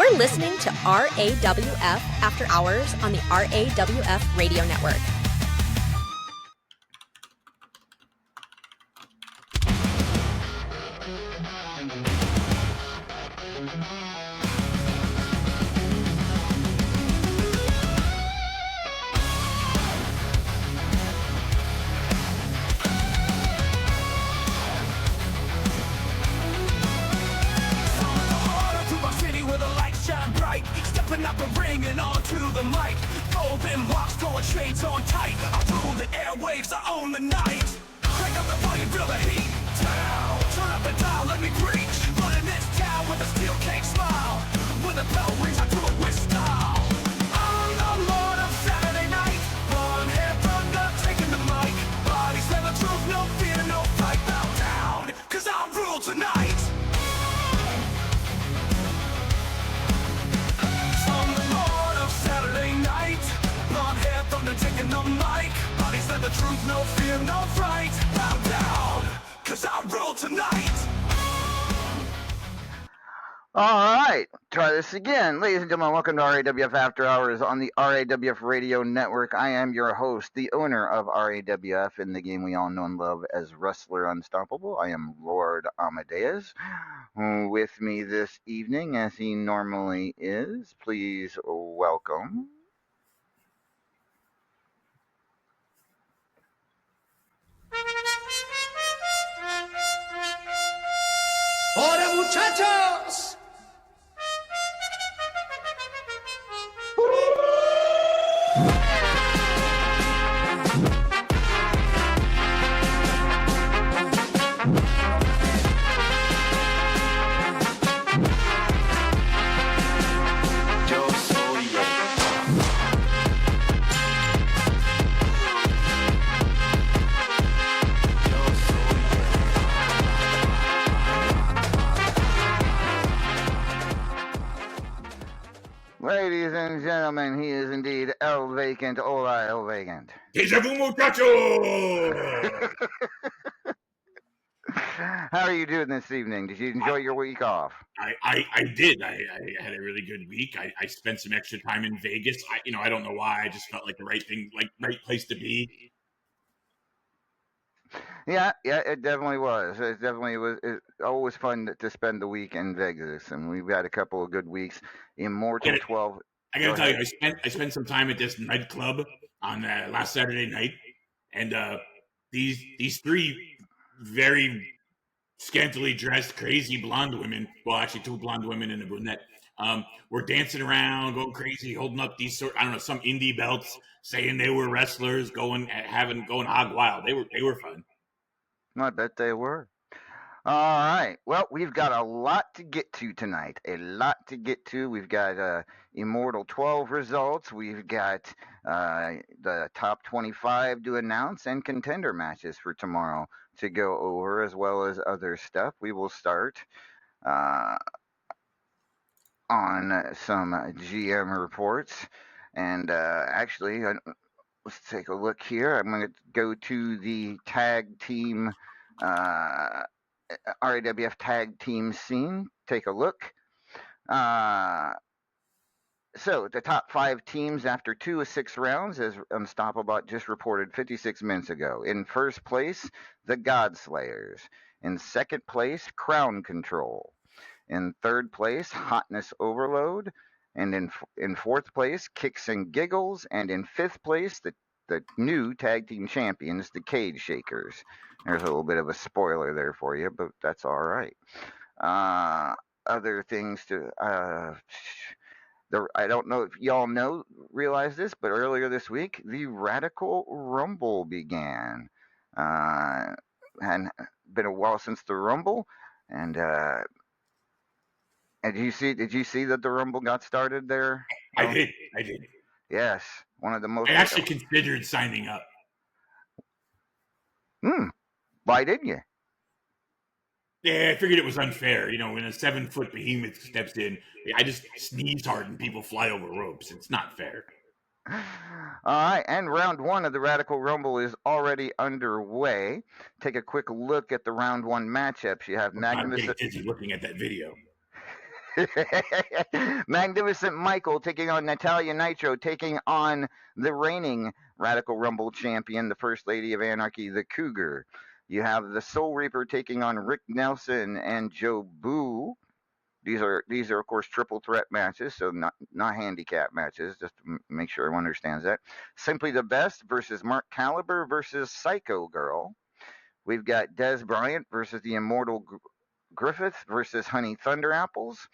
You're listening to RAWF After Hours on the RAWF Radio Network. Up a ring and onto the mic. Golden locks, going shades on tight. I rule the airwaves, I own the night. Crank up the volume, feel the heat down. Turn up and down, let me preach. Running this town with a steel cake smile. When the bell rings, I do it with style. I'm the Lord of Saturday night. Blonde hair, thunder, taking the mic. Bodies tell the truth, no fear, no fight. Bow down, cause I rule tonight. Taking the mic, bodies said the truth, no fear, no fright. Bow down, cause I rule tonight. Alright, try this again. Ladies and gentlemen, welcome to RAWF After Hours on the RAWF Radio Network. I am your host, the owner of RAWF in the game we all know and love as Wrestler Unstoppable. I am Lord Amadeus. With me this evening, as he normally is, please welcome... ¡Hola, muchachos! Ladies and gentlemen, he is indeed El Vacant. Hola, El Vacant. Deja vu, muchacho! How are you doing this evening? Did you enjoy your week off? I did. I had a really good week. I spent some extra time in Vegas. I don't know why. I just felt like the right thing, like right place to be. Yeah, it definitely was. It definitely was. It's always fun to spend the week in Vegas, and we've had a couple of good weeks. Immortal 12. I gotta tell you, I spent some time at this nightclub on last Saturday night, and these three very scantily dressed, crazy blonde women. Well, actually, two blonde women and a brunette. Were dancing around, going crazy, holding up these some indie belts, saying they were wrestlers, going hog wild. They were fun. I bet they were. All right. Well, we've got a lot to get to tonight. We've got Immortal 12 results. We've got the top 25 to announce and contender matches for tomorrow to go over, as well as other stuff. We will start on some GM reports. And actually, let's take a look here. I'm going to go to the tag team, RAWF tag team scene. Take a look. So the top 5 teams after 2 of 6 rounds, as Unstoppable just reported 56 minutes ago. In first place, the Godslayers. In second place, Crown Control. In third place, Hotness Overload. And in fourth place, Kicks and Giggles. And in fifth place, the new tag team champions, the Cage Shakers. There's a little bit of a spoiler there for you, but that's all right. Other things to... I don't know if y'all realize this, but earlier this week, the Radical Rumble began. And been a while since the Rumble, and did you see that the Rumble got started there? I did. Yes, one of the most. I actually considered signing up. Why didn't you? Yeah, I figured it was unfair. When a 7-foot behemoth steps in, I just sneeze hard and people fly over ropes. It's not fair. All right, and round 1 of the Radical Rumble is already underway. Take a quick look at the round 1 matchups. You have Magnus. I'm getting dizzy looking at that video. Magnificent Michael taking on Natalia Nitro, taking on the reigning Radical Rumble champion, the First Lady of Anarchy, the Cougar. You have the Soul Reaper taking on Rick Nelson and Joe Boo. These are of course triple threat matches, so not handicap matches. Just to make sure everyone understands that. Simply the Best versus Mark Caliber versus Psycho Girl. We've got Des Bryant versus the Immortal Griffith versus Honey Thunder Apples.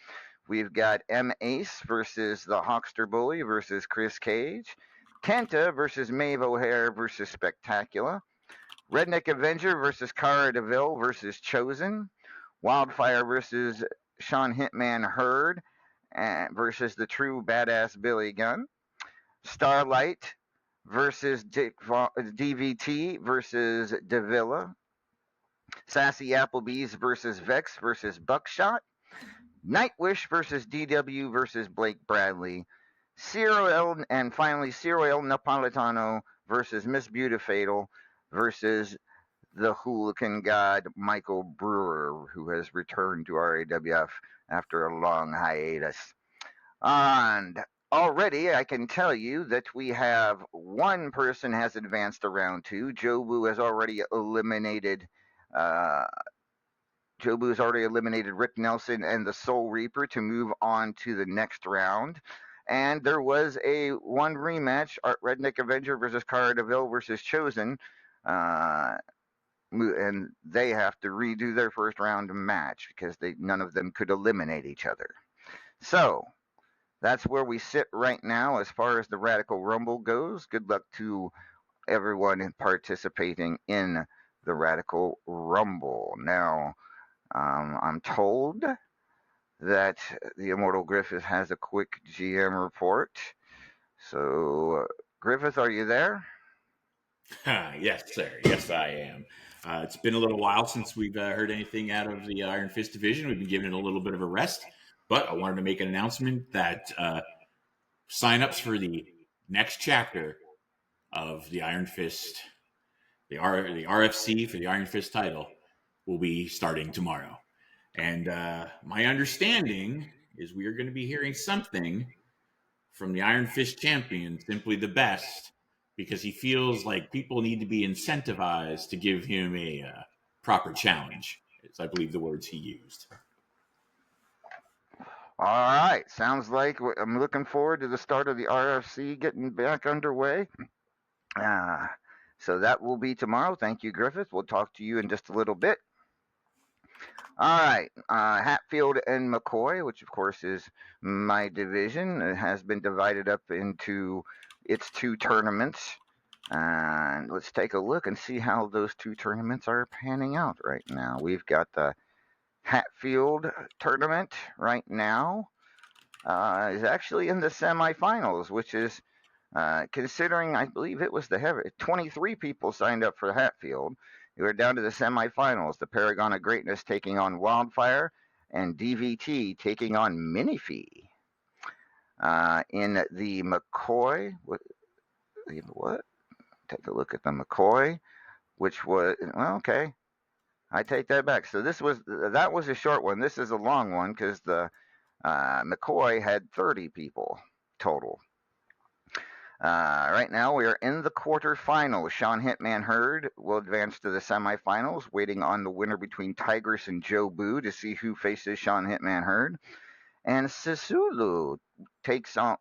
We've got M. Ace versus the Hawkster Bully versus Chris Cage. Kenta versus Maeve O'Hare versus Spectacular. Redneck Avenger versus Cara DeVille versus Chosen. Wildfire versus Sean Hitman Hurd versus the true badass Billy Gunn. Starlight versus DVT versus Davila. Sassy Applebee's versus Vex versus Buckshot. Nightwish versus DW versus Blake Bradley. And finally Ciro El Napolitano versus Miss Beautifatal versus the hooligan god Michael Brewer, who has returned to RAWF after a long hiatus. And already I can tell you that we have one person has advanced to round two. Jobu has already eliminated uh, Rick Nelson and the Soul Reaper to move on to the next round. And there was a one rematch, Redneck Avenger versus Cara DeVille versus Chosen. And they have to redo their first round match because none of them could eliminate each other. So that's where we sit right now as far as the Radical Rumble goes. Good luck to everyone participating in the Radical Rumble. Now, I'm told that the Immortal Griffith has a quick GM report. So, Griffith, are you there? Yes, sir. Yes, I am. It's been a little while since we've heard anything out of the Iron Fist division. We've been giving it a little bit of a rest, but I wanted to make an announcement that sign-ups for the next chapter of the Iron Fist, the RFC for the Iron Fist title, will be starting tomorrow. And my understanding is we are going to be hearing something from the Iron Fist champion, Simply the Best, because he feels like people need to be incentivized to give him a proper challenge. Is I believe the words he used. All right. Sounds like I'm looking forward to the start of the RFC getting back underway. So that will be tomorrow. Thank you, Griffith. We'll talk to you in just a little bit. All right. Hatfield and McCoy, which of course is my division, has been divided up into its two tournaments. And let's take a look and see how those two tournaments are panning out right now. We've got the Hatfield tournament right now. Is actually in the semifinals, which is considering I believe it was 23 people signed up for Hatfield. We're down to the semifinals. The Paragon of Greatness taking on Wildfire and DVT taking on Minifee. In the McCoy, what? Take a look at the McCoy, which was okay. I take that back. So that was a short one. This is a long one because the McCoy had 30 people total. Right now we are in the quarterfinals. Sean Hitman Hurd will advance to the semifinals, waiting on the winner between Tigress and Joe Boo to see who faces Sean Hitman Hurd. And Sisulu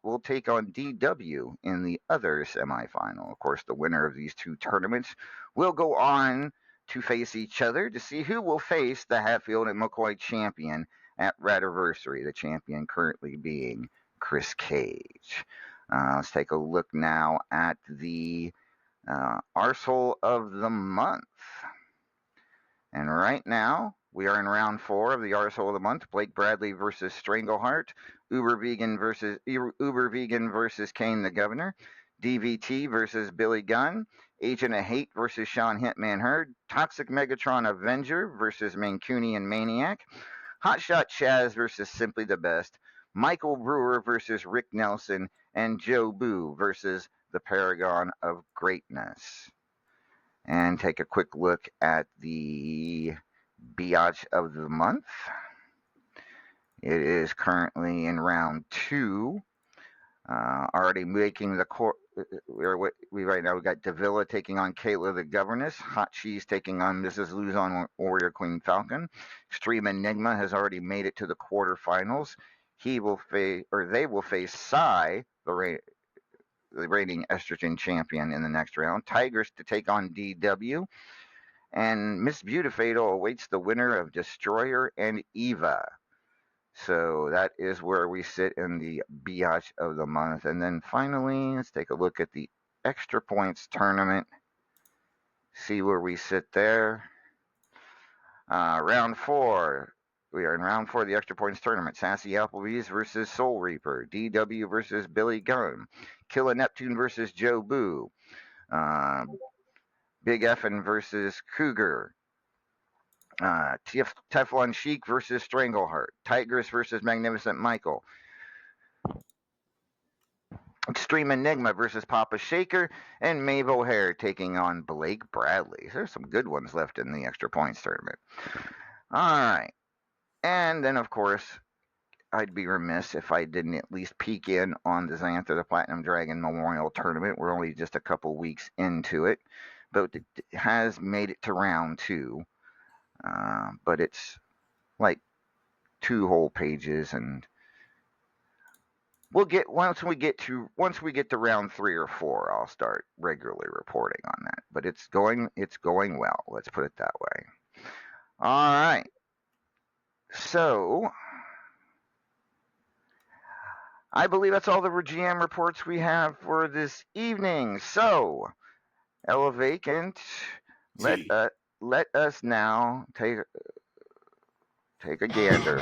will take on DW in the other semifinal. Of course, the winner of these two tournaments will go on to face each other to see who will face the Hatfield and McCoy champion at Radiversary, the champion currently being Chris Cage. Let's take a look now at the Arsehole of the Month. And right now, we are in round 4 of the Arsehole of the Month. Blake Bradley versus Strangleheart. Uber Vegan versus Kane the Governor. DVT versus Billy Gunn. Agent of Hate versus Sean Hitman Hurd. Toxic Megatron Avenger versus Mancunian Maniac. Hotshot Chaz versus Simply the Best. Michael Brewer versus Rick Nelson. And Joe Boo versus the Paragon of Greatness. And take a quick look at the Biatch of the Month. It is currently in round 2. Already making the court. Right now we got Davila taking on Kayla the Governess. Hot Cheese taking on Mrs. Luzon Warrior Queen Falcon. Extreme Enigma has already made it to the quarterfinals. He will face, or they will face Psy, the reigning estrogen champion, in the next round. Tigress to take on DW. And Miss Beautifatal awaits the winner of Destroyer and Eva. So that is where we sit in the biatch of the month. And then finally, let's take a look at the extra points tournament. See where we sit there. Round 4. We are in round 4 of the extra points tournament. Sassy Applebee's versus Soul Reaper. DW versus Billy Gunn. Killa Neptune versus Joe Boo. Big Effin versus Cougar. Teflon Chic versus Strangleheart. Tigress versus Magnificent Michael. Extreme Enigma versus Papa Shaker, and Maeve O'Hare taking on Blake Bradley. There's some good ones left in the extra points tournament. All right. And then, of course, I'd be remiss if I didn't at least peek in on the Xantha the Platinum Dragon Memorial Tournament. We're only just a couple weeks into it, but it has made it to round 2. But it's like 2 whole pages, and once we get to round 3 or 4, I'll start regularly reporting on that. But it's going well. Let's put it that way. All right. So I believe that's all the GM reports we have for this evening. So Elevacant, let us now take a gander.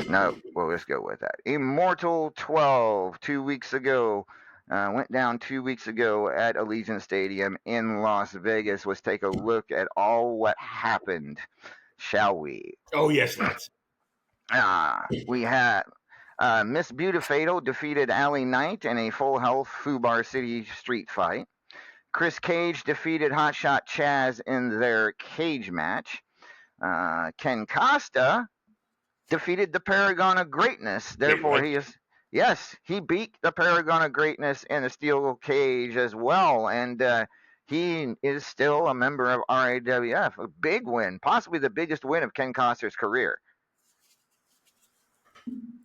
No, we'll just go with that. Immortal 12, 2 weeks ago, went down 2 weeks ago at Allegiant Stadium in Las Vegas. Let's take a look at all what happened, shall we? Oh, yes, let's. We had Miss Beautifatal defeated Allie Knight in a full health Fubar City street fight. Chris Cage defeated Hotshot Chaz in their cage match. Ken Costa defeated the Paragon of Greatness. Therefore, he beat the Paragon of Greatness in a steel cage as well. And he is still a member of RAWF. A big win, possibly the biggest win of Ken Costa's career.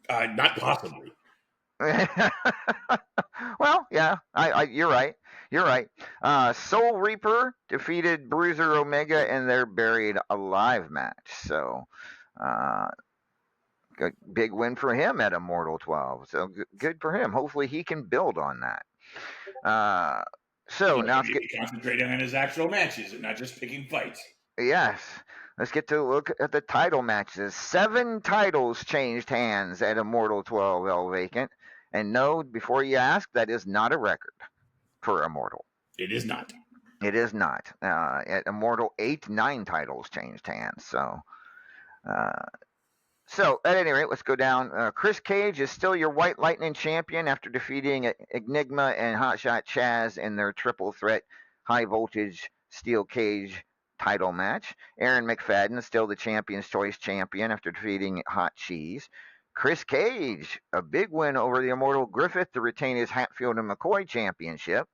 Not possibly. Well, yeah, you're right. You're right. Soul Reaper defeated Bruiser Omega in their Buried Alive match. So, big win for him at Immortal 12. So good for him. Hopefully he can build on that. So now let's get concentrating on his actual matches and not just picking fights. Yes. Let's get to look at the title matches. 7 titles changed hands at Immortal 12 L Vacant. And no, before you ask, that is not a record for Immortal. It is not. It is not. At Immortal, 9 titles changed hands. So at any rate, let's go down. Chris Cage is still your White Lightning champion after defeating Enigma and Hotshot Chaz in their triple threat high voltage steel cage title match. Aaron McFadden is still the Champion's Choice champion after defeating Hot Cheese. Chris Cage, a big win over the Immortal Griffith to retain his Hatfield and McCoy championship.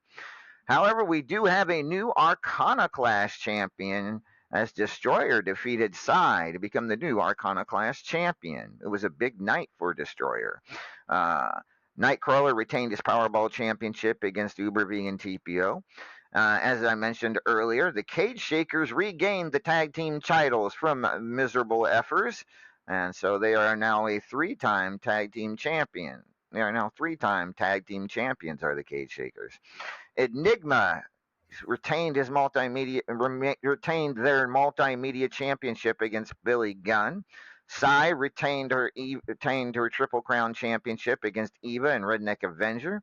However, we do have a new Arcana Class champion as Destroyer defeated Psy to become the new Arcana Class champion. It was a big night for Destroyer. Nightcrawler retained his Powerball championship against Uber Vegan TPO. As I mentioned earlier, the Cage Shakers regained the tag team titles from Miserable Effers, and so they are now a 3-time tag team champion. They are now 3-time tag team champions, are the Cage Shakers. Enigma retained their multimedia championship against Billy Gunn. Psy retained her Triple Crown championship against Eva and Redneck Avenger.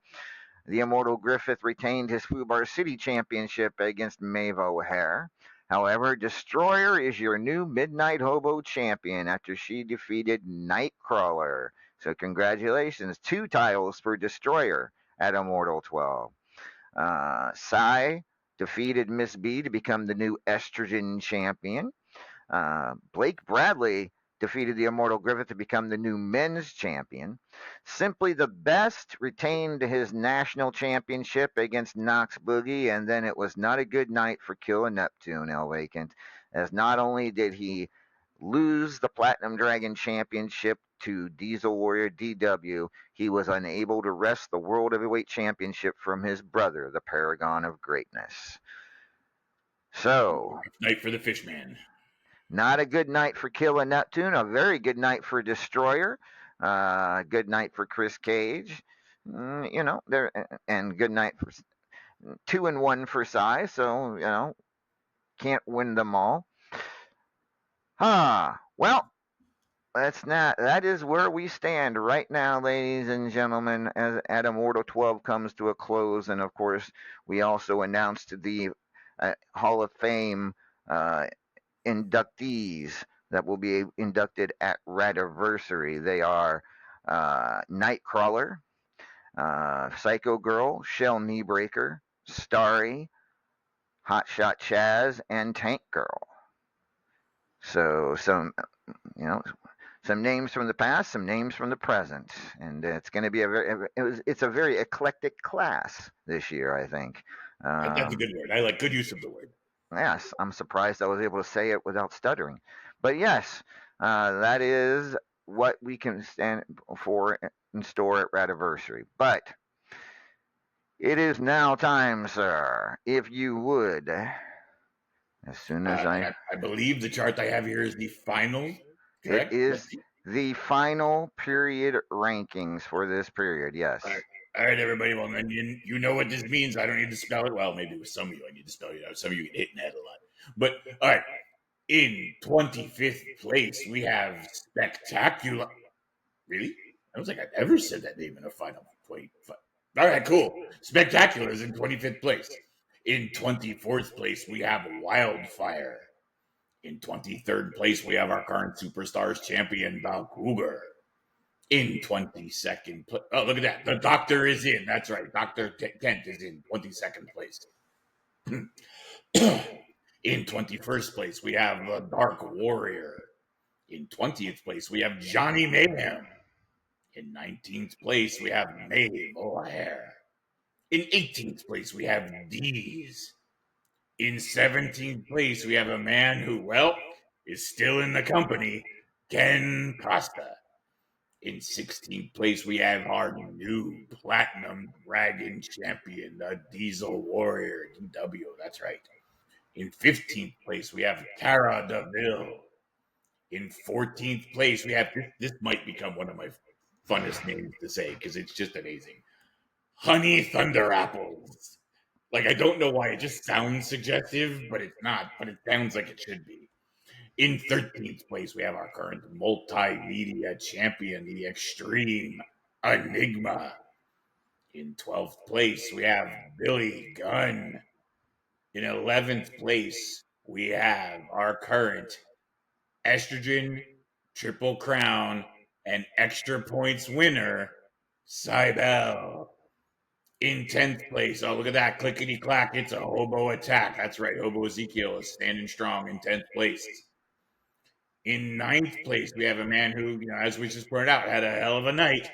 The Immortal Griffith retained his Fubar City championship against Maeve O'Hare. However, Destroyer is your new Midnight Hobo champion after she defeated Nightcrawler. So congratulations, 2 titles for Destroyer at Immortal 12. Psy defeated Miss B to become the new Estrogen champion. Blake Bradley defeated the Immortal Griffith to become the new men's champion. Simply the Best retained his national championship against Knox Boogie, and then it was not a good night for Killer Neptune, El Vacant, as not only did he lose the Platinum Dragon Championship to Diesel Warrior DW, he was unable to wrest the World Heavyweight Championship from his brother, the Paragon of Greatness. So, Night for the Fishman. not a good night for Killer Neptune, a very good night for Destroyer, good night for Chris Cage, there, and good night for 2-1 for Sai. So can't win them all. Well, that is where we stand right now, ladies and gentlemen, as Immortal 12 comes to a close. And of course, we also announced the Hall of Fame inductees that will be inducted at Radiversary. They are Nightcrawler, Psycho Girl, Shell Kneebreaker, Starry, Hotshot Chaz, and Tank Girl. So some names from the past, some names from the present, and it's going to be it's a very eclectic class this year, I think. That's a good word. I like good use of the word. Yes, I'm surprised I was able to say it without stuttering. But yes, that is what we can stand for in store at Radiversary. But it is now time, sir, if you would, as soon as I believe the chart I have here is the final. Correct? It is the final period rankings for this period, yes. All right, everybody. Well, then you know what this means. I don't need to spell it. Well, maybe with some of you I need to spell it out. Some of you get hit in the head a lot. But all right, in 25th place we have Spectacular. Really? I don't think I've ever said that name in a final 25. All right, cool. Spectacular is in 25th place. In 24th place we have Wildfire. In 23rd place we have our current Superstars champion, Val Cougar. In 22nd place. Oh, look at that. The Doctor is in. That's right. Dr. Kent is in 22nd place. In 21st place, we have the Dark Warrior. In 20th place, we have Johnny Mayhem. In 19th place, we have Maeve O'Hare. In 18th place, we have Deez. In 17th place, we have a man who, well, is still in the company, Ken Costa. In 16th place, we have our new Platinum Dragon Champion, the Diesel Warrior, DW. That's right. In 15th place, we have Cara DeVille. In 14th place, we have, this might become one of my funnest names to say because it's just amazing, Honey Thunder Apples. Like, I don't know why it just sounds suggestive, but it's not, but it sounds like it should be. In 13th place, we have our current multimedia champion, the Extreme Enigma. In 12th place, we have Billy Gunn. In 11th place, we have our current Estrogen, Triple Crown, and Extra Points winner, Cybele. In 10th place, oh, look at that, clickety clack, it's a Hobo Attack. That's right, Hobo Ezekiel is standing strong in 10th place. In 9th place, we have a man who, as we just pointed out, had a hell of a night.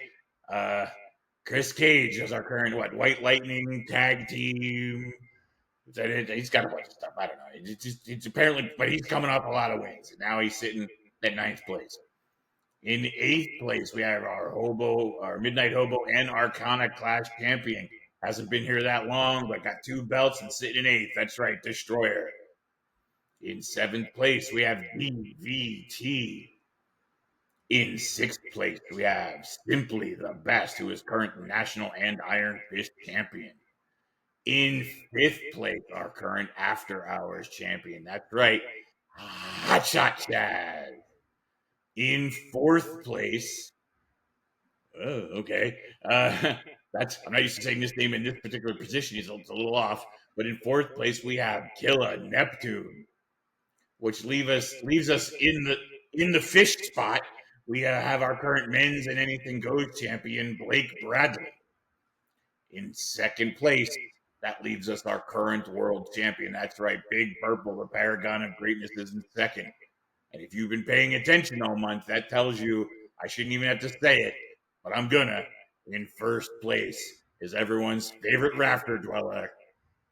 Chris Cage is our current, White Lightning tag team. Is that it? He's got a bunch of stuff. I don't know. It's apparently, but he's coming off a lot of wins. And now he's sitting at 9th place. In 8th place, we have our Midnight Hobo and Arcana Clash champion. Hasn't been here that long, but got 2 belts and sitting in 8th. That's right, Destroyer. In 7th place, we have DVT. In 6th place, we have Simply the Best, who is current National and Iron Fist champion. In 5th place, our current After Hours champion. That's right, Hotshot Chaz. In 4th place, okay. I'm not used to saying this name in this particular position. It's a little off. But in 4th place, we have Killer Neptune, which leaves us in the fish spot. We have our current men's and anything goes champion, Blake Bradley. In 2nd place, that leaves us our current world champion. That's right, Big Purple, the Paragon of Greatness, is in 2nd. And if you've been paying attention all month, that tells you I shouldn't even have to say it, but I'm gonna. In first place is everyone's favorite rafter dweller,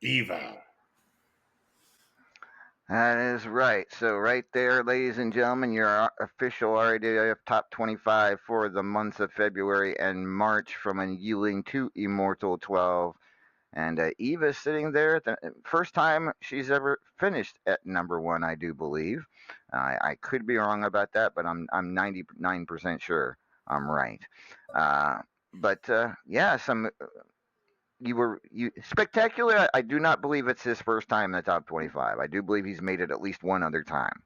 Eva. That is right. So right there, ladies and gentlemen, your official RAWF top 25 for the months of February and March from Yielding to Immortal 12. And Eva's sitting there at the first time she's ever finished at number one, I do believe. I could be wrong about that, but I'm 99% sure I'm right. But yeah, you spectacular. I do not believe it's his first time in the top 25. I do believe he's made it at least one other time.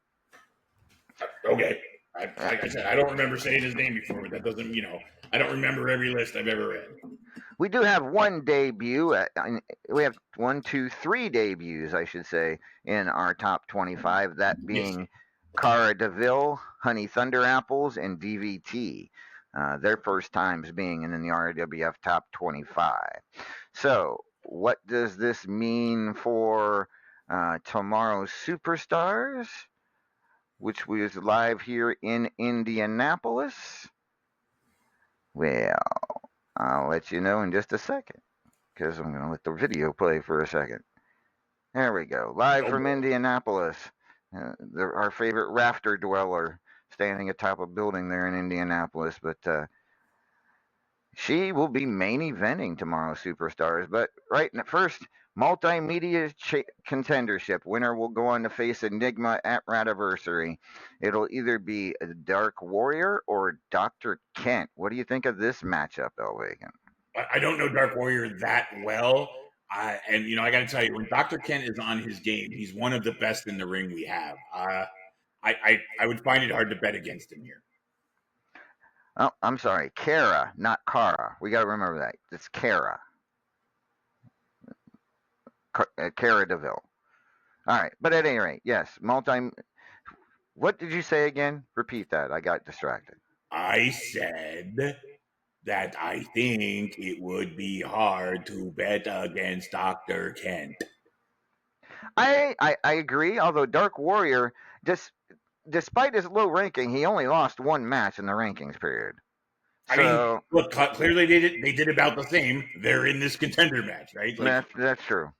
Okay. Like I said, I don't remember saying his name before, but that doesn't, I don't remember every list I've ever read. We do have one debut. We have 1, 2, 3 debuts, I should say, in our top 25. That being Yes. Cara DeVille, Honey Thunder Apples, and DVT. Their first times being in the RAWF top 25. So, what does this mean for tomorrow's Superstars, which was live here in Indianapolis? Well, I'll let you know in just a second, because I'm going to let the video play for a second. There we go. Live from Indianapolis. Our favorite rafter dweller standing atop a building there in Indianapolis. But she will be main eventing tomorrow's Superstars. But first, multimedia contendership. Winner will go on to face Enigma at Radiversary. It'll either be a Dark Warrior or Dr. Kent. What do you think of this matchup, Elvagan? I don't know Dark Warrior that well. And I got to tell you, when Dr. Kent is on his game, he's one of the best in the ring we have. I would find it hard to bet against him here. Oh, I'm sorry. Kara, not Cara. We got to remember that. It's Kara. Cara DeVille. All right. But at any rate, yes. What did you say again? Repeat that. I got distracted. I said that I think it would be hard to bet against Dr. Kent. I agree. Although Dark Warrior, despite his low ranking, he only lost one match in the rankings period. I mean, look, clearly they did about the same. They're in this contender match, right? That's true.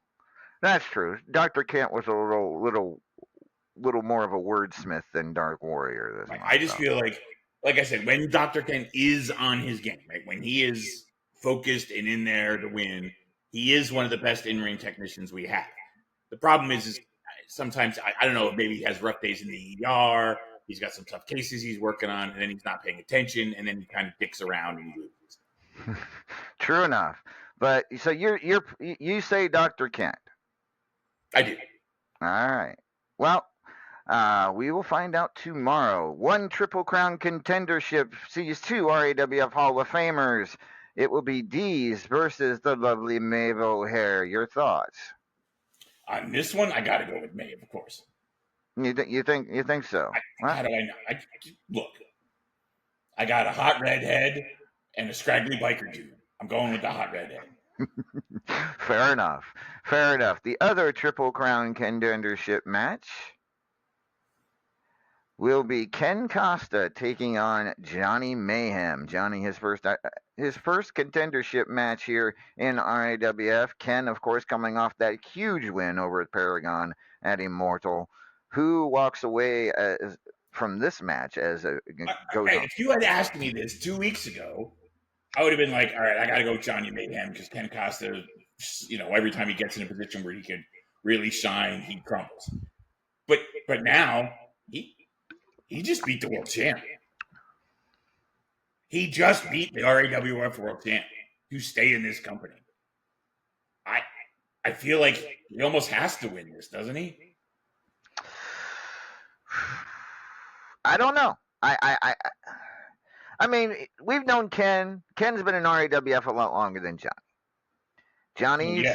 That's true. Dr. Kent was a little more of a wordsmith than Dark Warrior this month. I just feel like I said, when Dr. Kent is on his game, right, when he is focused and in there to win, he is one of the best in-ring technicians we have. The problem is sometimes, I don't know, maybe he has rough days in the ER, he's got some tough cases he's working on, and then he's not paying attention, and then he kind of dicks around and loses. True enough. But so you say Dr. Kent. I do. All right. Well, we will find out tomorrow. One Triple Crown contendership sees two RAWF Hall of Famers. It will be Deez versus the lovely Maeve O'Hare. Your thoughts? On this one, I got to go with Maeve, of course. You think so? How do I know? Look, I got a hot redhead and a scraggly biker dude. I'm going with the hot redhead. Fair enough. The other Triple Crown contendership match will be Ken Costa taking on Johnny Mayhem. Johnny, his first contendership match here in RAWF. Ken, of course, coming off that huge win over at Paragon at Immortal. Who walks away from this match as a goes on? If you had asked me this 2 weeks ago, I would have been like, all right, I got to go Johnny Mayhem because Ken Costa, every time he gets in a position where he could really shine, he crumbles. But now he just beat the world champ. He just beat the RAWF world champ to stay in this company. I feel like he almost has to win this, doesn't he? I don't know. I mean, we've known Ken. Ken's been in RAWF a lot longer than Johnny.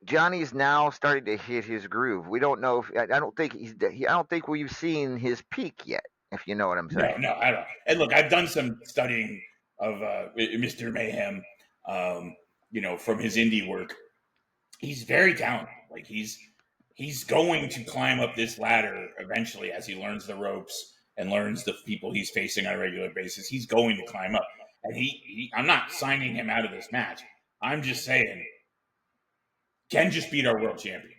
Johnny's now starting to hit his groove. We don't know if I don't think we've seen his peak yet. If you know what I'm saying. No, I don't. And look, I've done some studying of Mr. Mayhem, from his indie work. He's very talented. Like he he's going to climb up this ladder eventually as he learns the ropes and learns the people he's facing on a regular basis. He's going to climb up. And I'm not signing him out of this match. I'm just saying, Ken just beat our world champion.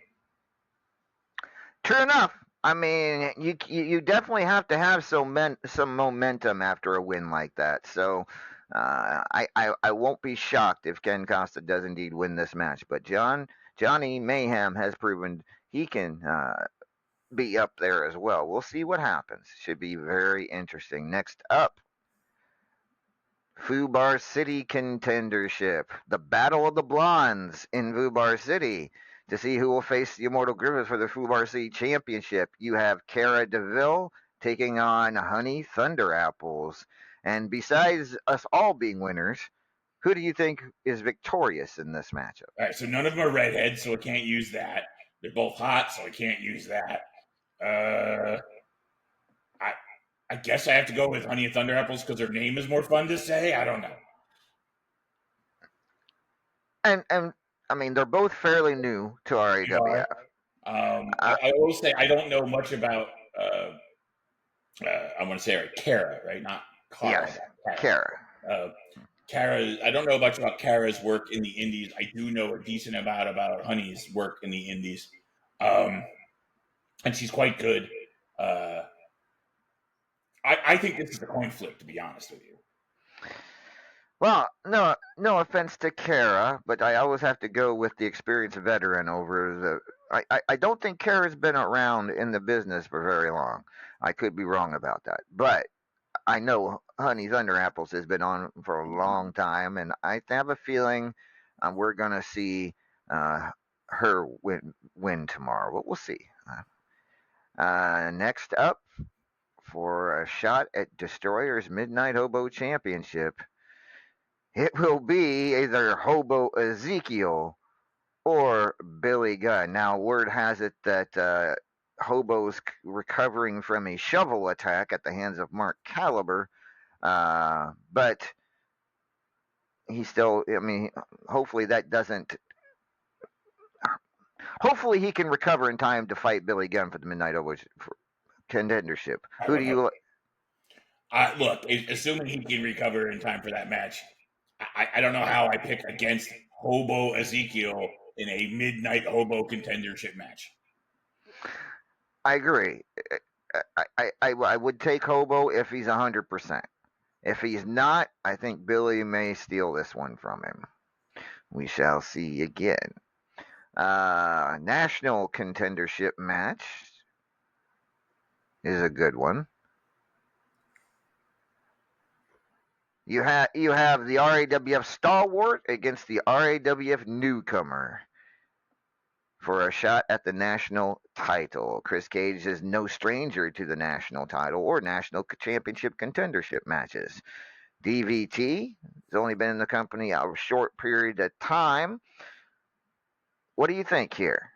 True enough. I mean, you definitely have to have some momentum after a win like that. So I won't be shocked if Ken Costa does indeed win this match. But Johnny Mayhem has proven he can be up there as well. We'll see what happens. Should be very interesting. Next up, Fubar City Contendership. The Battle of the Blondes in Fubar City. To see who will face the Immortal Griffiths for the Fubar City Championship, you have Cara DeVille taking on Honey Thunder Apples. And besides us all being winners, who do you think is victorious in this matchup? All right, so none of them are redheads, so I can't use that. They're both hot, so I can't use that. I guess I have to go with Honey and Thunder Apples because their name is more fun to say. I don't know. And I mean, they're both fairly new to RAWF. I always say I don't know much about. I want to say Cara, right? Not Cara. Yes, Cara. Cara. I don't know much about Cara's work in the Indies. I do know a decent amount about Honey's work in the Indies, and she's quite good. I think this is a coin flip, to be honest with you. Well, no offense to Cara, but I always have to go with the experienced veteran over the. I don't think Cara's been around in the business for very long. I could be wrong about that, but I know Honey Thunder Apples has been on for a long time, and I have a feeling we're gonna see her win tomorrow. But we'll see. Next up, for a shot at Destroyer's Midnight Hobo Championship, it will be either Hobo Ezekiel or Billy Gunn. Now, word has it that Hobo's recovering from a shovel attack at the hands of Mark Caliber, but he still, I mean, hopefully that doesn't. Hopefully he can recover in time to fight Billy Gunn for the Midnight Hobo contendership. Who do you look? Assuming he can recover in time for that match, I don't know how I pick against Hobo Ezekiel in a Midnight Hobo contendership match. I agree. I would take Hobo if he's 100%. If he's not, I think Billy may steal this one from him. We shall see again. National contendership match is a good one. You have the RAWF stalwart against the RAWF newcomer for a shot at the national title. Chris Cage is no stranger to the national title or national championship contendership matches. DVT has only been in the company a short period of time. What do you think here?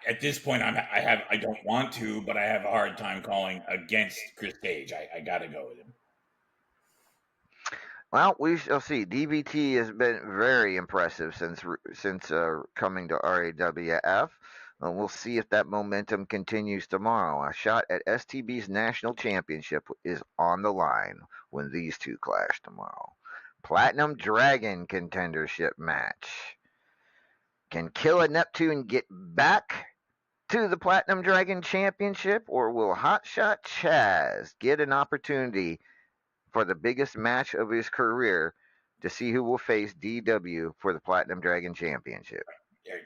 At this point, I don't want to, but I have a hard time calling against Chris Cage. I got to go with him. Well, we shall see. DVT has been very impressive since coming to RAWF. We'll see if that momentum continues tomorrow. A shot at STB's national championship is on the line when these two clash tomorrow. Platinum Dragon contendership match. Can Killer Neptune get back to the Platinum Dragon Championship, or will Hotshot Chaz get an opportunity for the biggest match of his career to see who will face DW for the Platinum Dragon Championship?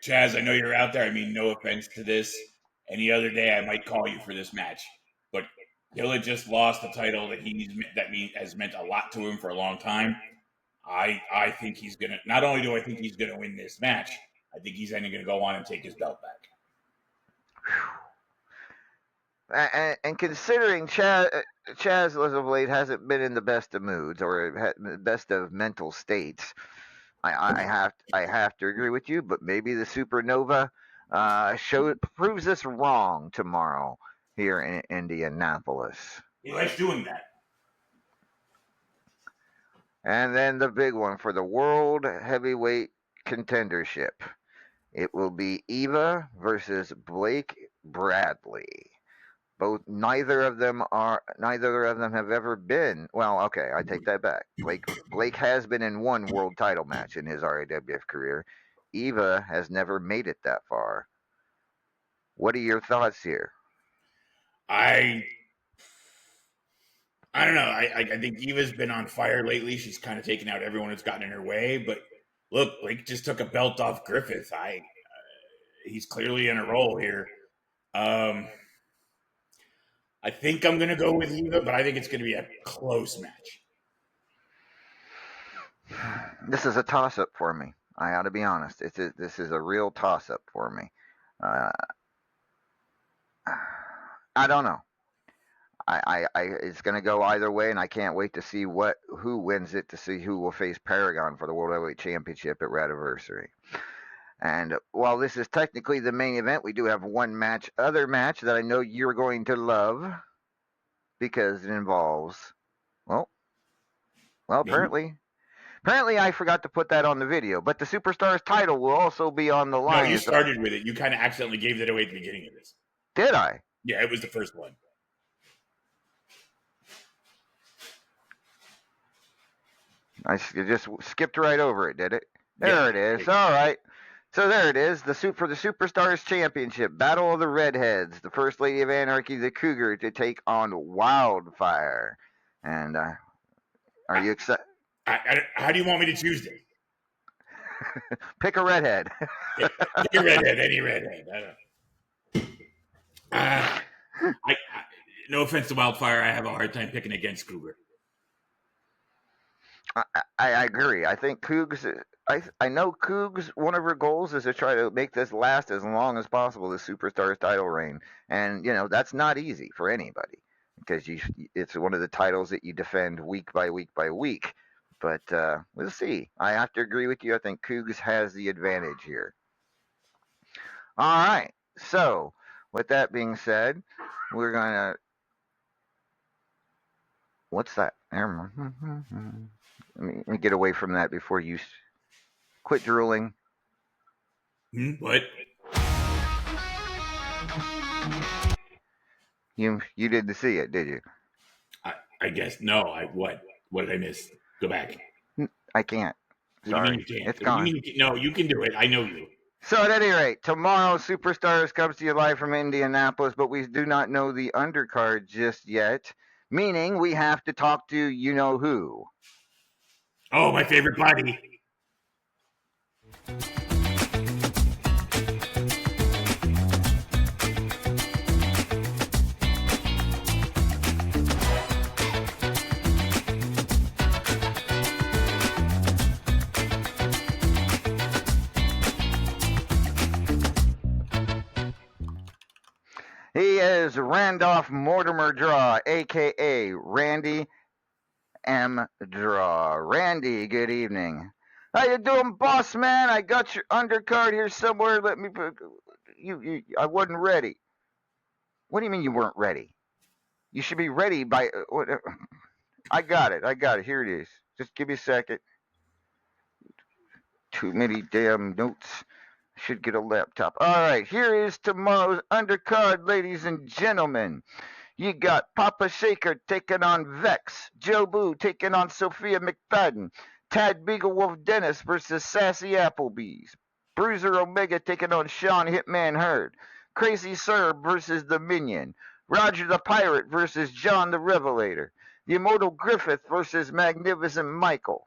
Chaz, I know you're out there. I mean, no offense to this. Any other day, I might call you for this match. But Killer just lost a title that has meant a lot to him for a long time. I think he's gonna. Not only do I think he's gonna win this match, I think he's then going to go on and take his belt back. And considering Chaz as of late hasn't been in the best of moods or best of mental states, I have to agree with you. But maybe the Supernova proves us wrong tomorrow here in Indianapolis. He likes doing that. And then the big one for the World Heavyweight Contendership. It will be Eva versus Blake Bradley. Neither of them have ever been. Well, okay, I take that back. Blake has been in one world title match in his RAWF career. Eva has never made it that far. What are your thoughts here? I don't know. I think Eva's been on fire lately. She's kind of taken out everyone who's gotten in her way. But look, Blake just took a belt off Griffith. He's clearly in a roll here. I think I'm gonna go with Eva, but I think it's gonna be a close match. This is a toss-up for me. I ought to be honest. This is a real toss-up for me. I don't know. It's going to go either way, and I can't wait to see who wins it, to see who will face Paragon for the World Heavyweight Championship at Radiversary. And while this is technically the main event, we do have one other match that I know you're going to love because it involves, well, apparently I forgot to put that on the video, but the Superstars title will also be on the line. No, you started with it. You kind of accidentally gave that away at the beginning of this. Did I? Yeah, it was the first one. I just skipped right over it, did it? There it is. All right. So there it is. For the Superstars Championship, Battle of the Redheads. The First Lady of Anarchy, the Cougar, to take on Wildfire. And are you excited? How do you want me to choose this? Pick a redhead. Pick a redhead, any redhead. I don't know. No offense to Wildfire, I have a hard time picking against Cougar. I agree. I think Cougs. I know Cougs. One of her goals is to try to make this last as long as possible. The Superstars title reign, and that's not easy for anybody because it's one of the titles that you defend week by week by week. But we'll see. I have to agree with you. I think Cougs has the advantage here. All right. So with that being said, we're gonna. What's that? Let me get away from that before you quit drooling. What? You didn't see it, did you? I guess no. What? What did I miss? Go back. I can't. Sorry, it's gone. No, you can do it. I know you. So at any rate, tomorrow Superstars comes to you live from Indianapolis, but we do not know the undercard just yet. Meaning we have to talk to who. Oh, my favorite body. He is Randolph Mortimer Draw, a.k.a. Randy M. Draw. Randy, good evening. How you doing, boss man? I got your undercard here somewhere. Let me put I wasn't ready. What do you mean you weren't ready? You should be ready by I got it. Here it is. Just give me a second. Too many damn notes. Should get a laptop. All right, here is tomorrow's undercard, ladies and gentlemen. You got Papa Shaker taking on Vex, Joe Boo taking on Sophia McFadden, Tad Beaglewolf Dennis versus Sassy Applebee's, Bruiser Omega taking on Sean Hitman Hurd, Crazy Serb versus The Minion, Roger the Pirate versus John the Revelator, the Immortal Griffith versus Magnificent Michael,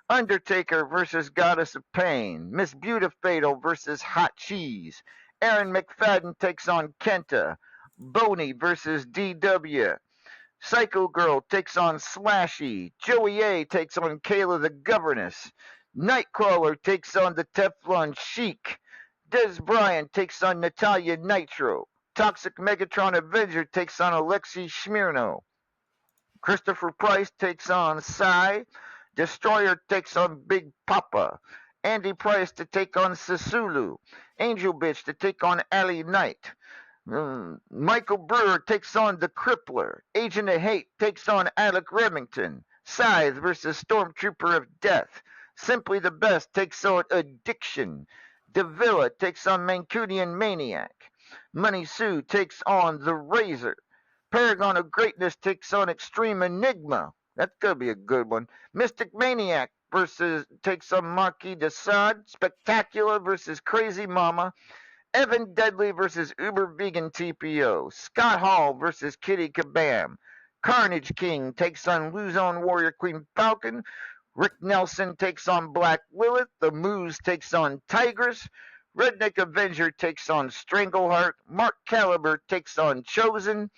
Undertaker versus Goddess of Pain, Miss Beautifatal versus Hot Cheese, Aaron McFadden takes on Kenta, Boney versus DW, Psycho Girl takes on Slashy, Joey A takes on Kayla the Governess, Nightcrawler takes on the Teflon Sheik, Des Bryant takes on Natalia Nitro, Toxic Megatron Avenger takes on Alexei Smirno, Christopher Price takes on Psy, Destroyer takes on Big Papa, Andy Price to take on Sasulu, Angel Bitch to take on Ali Knight, Michael Brewer takes on the Crippler, Agent of Hate takes on Alec Remington, Scythe versus Stormtrooper of Death, Simply the Best takes on Addiction, Davila takes on Mancunian Maniac. Money Sue takes on The Razor. Paragon of Greatness takes on Extreme Enigma. That's gonna be a good one. Mystic Maniac takes on Marquis de Sade. Spectacular versus Crazy Mama. Evan Deadly versus Uber Vegan TPO. Scott Hall versus Kitty Kabam. Carnage King takes on Luzon Warrior Queen Falcon. Rick Nelson takes on Black Lilith. The Moose takes on Tigress. Redneck Avenger takes on Strangleheart. Mark Caliber takes on Chosen.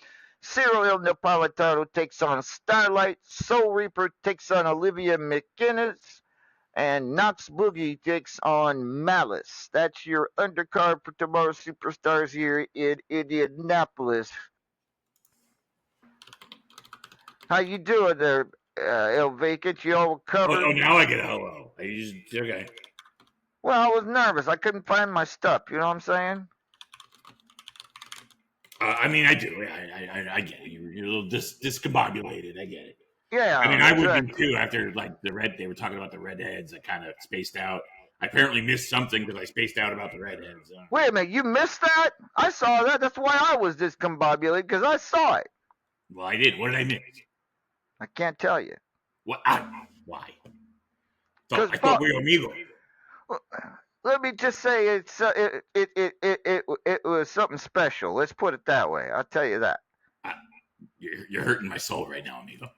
Cyril Il Napolitano takes on Starlight. Soul Reaper takes on Olivia McGinnis. And Knox Boogie takes on Malice. That's your undercard for tomorrow's Superstars here in Indianapolis. How you doing there, El Vacant? You all covered? Oh, now I get a hello. Okay. Well, I was nervous. I couldn't find my stuff. You know what I'm saying? I mean, I do. I get it. You're a little discombobulated. I get it. Yeah. I mean, I would be too after like they were talking about the redheads. I kind of spaced out. I apparently missed something because I spaced out about the redheads. Wait a minute, you missed that? I saw that. That's why I was discombobulated, because I saw it. Well, I did. What did I miss? I can't tell you. What? Why? I thought we were amigos. Let me just say it was something special. Let's put it that way. I'll tell you that. You're hurting my soul right now, amigo.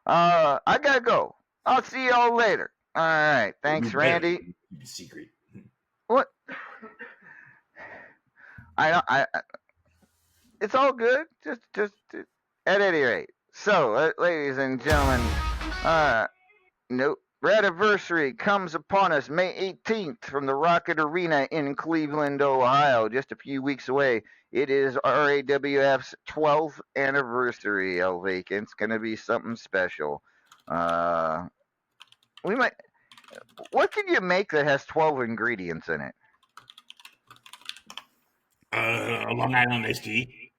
I gotta go. I'll see y'all later. All right. Thanks, Randy. Secret. What? I it's all good. Just at any rate. So, ladies and gentlemen, nope. Radiversary comes upon us May 18th from the Rocket Arena in Cleveland, Ohio, just a few weeks away. It is RAWF's 12th anniversary, El Vacant. It's going to be something special. We might. What can you make that has 12 ingredients in it? A Long Island iced tea.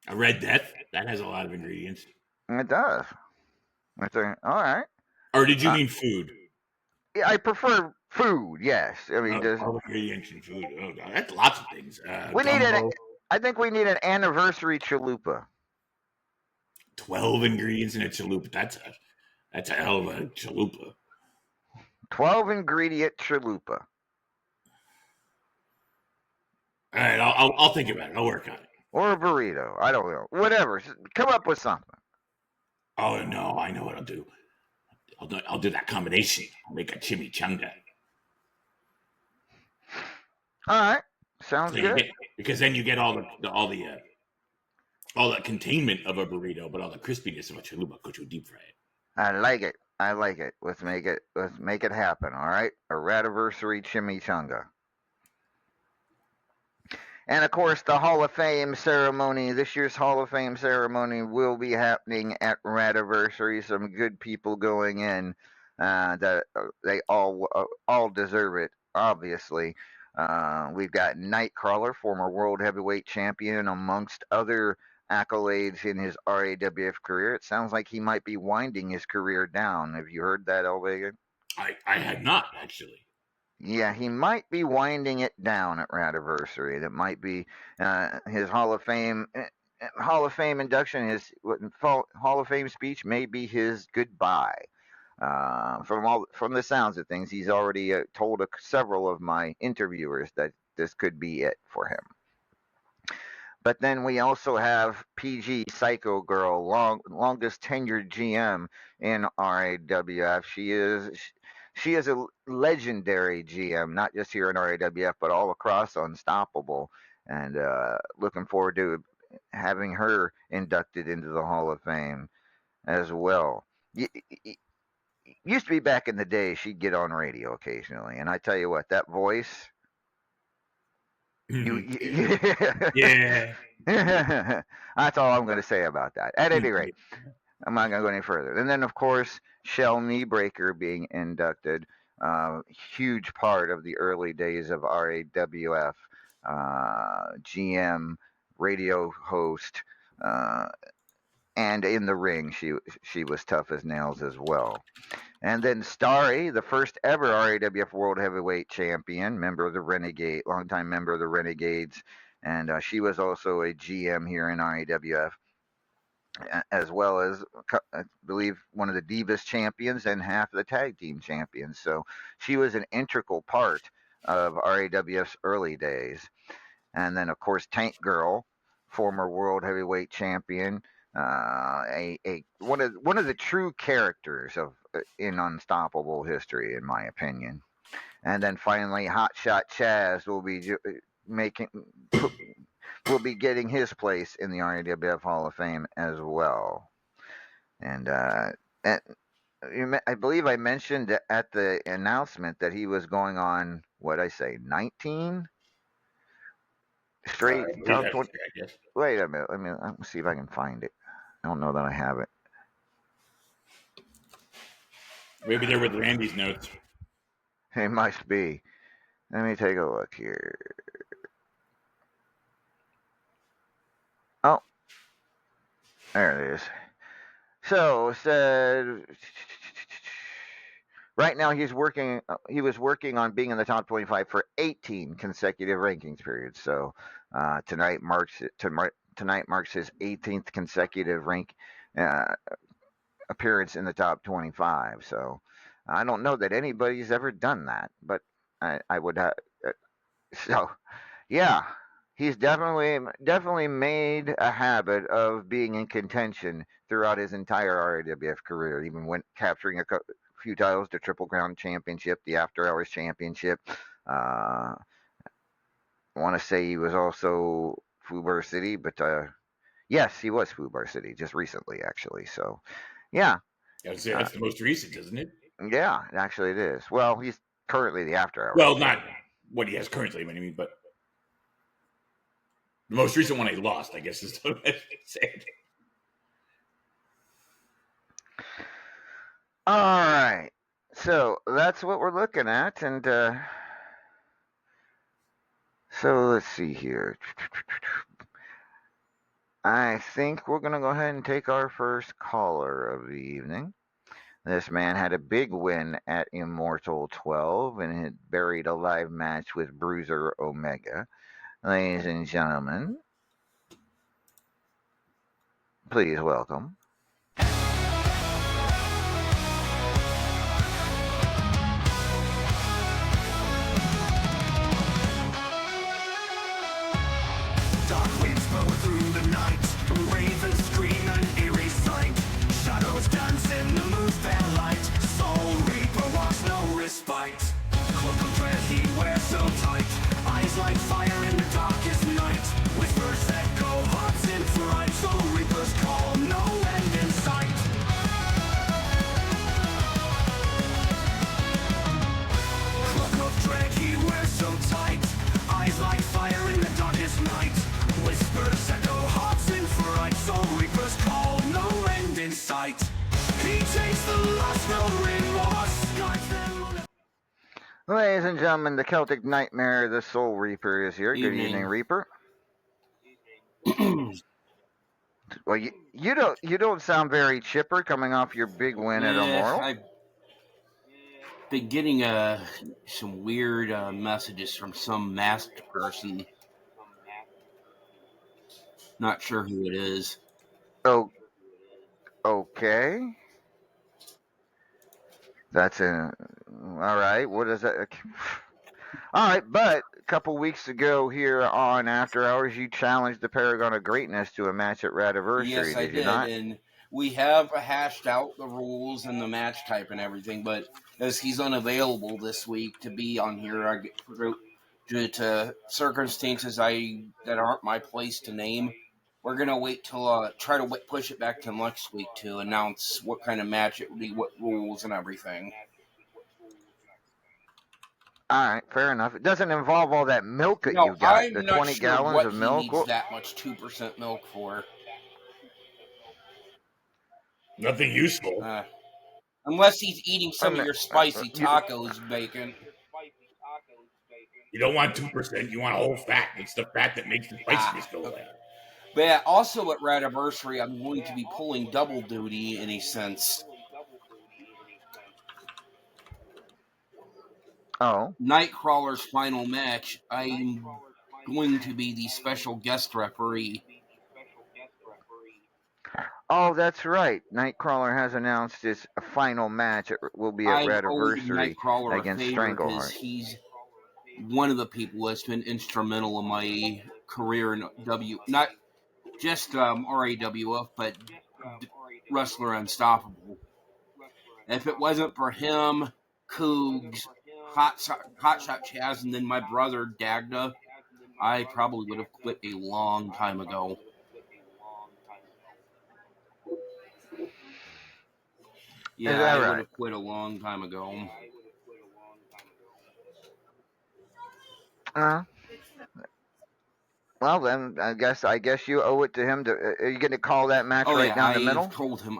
A Red Death. That has a lot of ingredients. It does. All right. Or did you mean food? Yeah, I prefer food. Yes, I mean, all ingredients in food. Oh God, that's lots of things. I think we need an anniversary chalupa. 12 ingredients in a chalupa. That's a hell of a chalupa. 12 ingredient chalupa. All right, I'll think about it. I'll work on it. Or a burrito. I don't know. Whatever. Come up with something. Oh no, I know what I'll do. I'll do that combination. I'll make a chimichanga. All right, sounds good. Because then you get all the containment of a burrito, but all the crispiness of a chalupa. Could you deep fry it? I like it. Let's make it happen. All right, a radiversary chimichanga. And of course, the Hall of Fame ceremony. This year's Hall of Fame ceremony will be happening at Radiversary. Some good people going in. That they all deserve it. Obviously, we've got Nightcrawler, former world heavyweight champion, amongst other accolades in his RAWF career. It sounds like he might be winding his career down. Have you heard that, Elvega? I had not actually. Yeah, he might be winding it down at Radiversary. That might be his Hall of Fame induction. His Hall of Fame speech may be his goodbye. From the sounds of things, he's already told several of my interviewers that this could be it for him. But then we also have PG Psycho Girl, longest tenured GM in RAWF. She is a legendary GM, not just here in RAWF, but all across Unstoppable. And looking forward to having her inducted into the Hall of Fame as well. Used to be back in the day, she'd get on radio occasionally. And I tell you what, that voice. Yeah. That's all I'm going to say about that. At any rate. I'm not going to go any further. And then, of course, Shell Kneebreaker being inducted. Huge part of the early days of RAWF. GM, radio host, and in the ring, she was tough as nails as well. And then Starry, the first ever RAWF World Heavyweight Champion, member of the Renegade, longtime member of the Renegades, and she was also a GM here in RAWF, as well as I believe one of the Divas champions and half of the tag team champions. So she was an integral part of RAWF's early days. And then of course Tank Girl, former world heavyweight champion, a one of the true characters of in Unstoppable history, in my opinion. And then finally, Hotshot Chaz will be making will be getting his place in the RAWF Hall of Fame as well. And I believe I mentioned at the announcement that he was going on what I say 19 straight I believe top that's 20. correct, yes. Wait a minute. Let me see if I can find it. I don't know that I have it. Maybe they're with Randy's notes. It must be. Let me take a look here. Oh, there it is. So said right now he's working. He was working on being in the top 25 for 18 consecutive rankings periods. So tonight marks his 18th consecutive rank appearance in the top 25. So I don't know that anybody's ever done that, but I would have. So yeah, he's definitely made a habit of being in contention throughout his entire RAWF career. Even went capturing a few titles: the Triple Crown Championship, the After Hours Championship. I want to say he was also Fubar City, but yes, he was Fubar City just recently, actually. So yeah, I'd say that's the most recent, isn't it? yeah, actually it is. Well, he's currently the After Hours. Well, not what he has currently, I mean, but the most recent one he lost, I guess, is the best to say. All right, so that's what we're looking at, and so let's see here. I think we're gonna go ahead and take our first caller of the evening. This man had a big win at Immortal 12 and had buried a live match with Bruiser Omega. Ladies and gentlemen, please welcome. Dark winds blow through the night. Ravens scream an eerie sight. Shadows dance in the moon's pale light. Soul Reaper walks no respite. Cloak of dread he wears so tight. Eyes like fire in the darkest night. Whispers echo, hearts in fright. Soul Reaper's call, no end in sight. Cloak of dread he wears so tight. Eyes like fire in the darkest night. Whispers echo, hearts in fright. Soul Reaper's call, no end in sight. He takes the lost, no remorse. Guides them on a Ladies and gentlemen, the Celtic Nightmare, the Soul Reaper, is here. Good evening, Reaper. Well, you don't sound very chipper coming off your big win at Immortal. I've been getting some weird messages from some masked person. Not sure who it is. Oh, okay. That's all right. What is that? All right, but a couple weeks ago here on After Hours, you challenged the Paragon of Greatness to a match at Radiversary. Yes, I did. did, You not? and we have hashed out the rules and the match type and everything, but as he's unavailable this week to be on here, due to circumstances that aren't my place to name, we're gonna wait till try to push it back to next week to announce what kind of match it would be, what rules and everything. All right, fair enough. It doesn't involve all that milk that No, you got. I'm The not 20 sure gallons what of he milk. needs that much 2% milk for. Nothing useful. Unless he's eating some I'm- of your spicy tacos, bacon. You don't want 2%. You want a whole fat. It's the fat that makes the spiciness go away. But yeah, also at Radiversary, I'm going to be pulling double duty in a sense. Oh. Nightcrawler's final match, I'm going to be the special guest referee. Oh, that's right. Nightcrawler has announced his final match will be at I've owed Radiversary Nightcrawler a against favor because Strangleheart. he's one of the people that's been instrumental in my career in not just RAWF, but Wrestler Unstoppable. If it wasn't for him, Cougs, Hotshot Chaz, and then my brother Dagda, I probably would have quit a long time ago. Yeah, I would have quit a long time ago. Well, then I guess you owe it to him. Are you going to call that match down the middle? I told him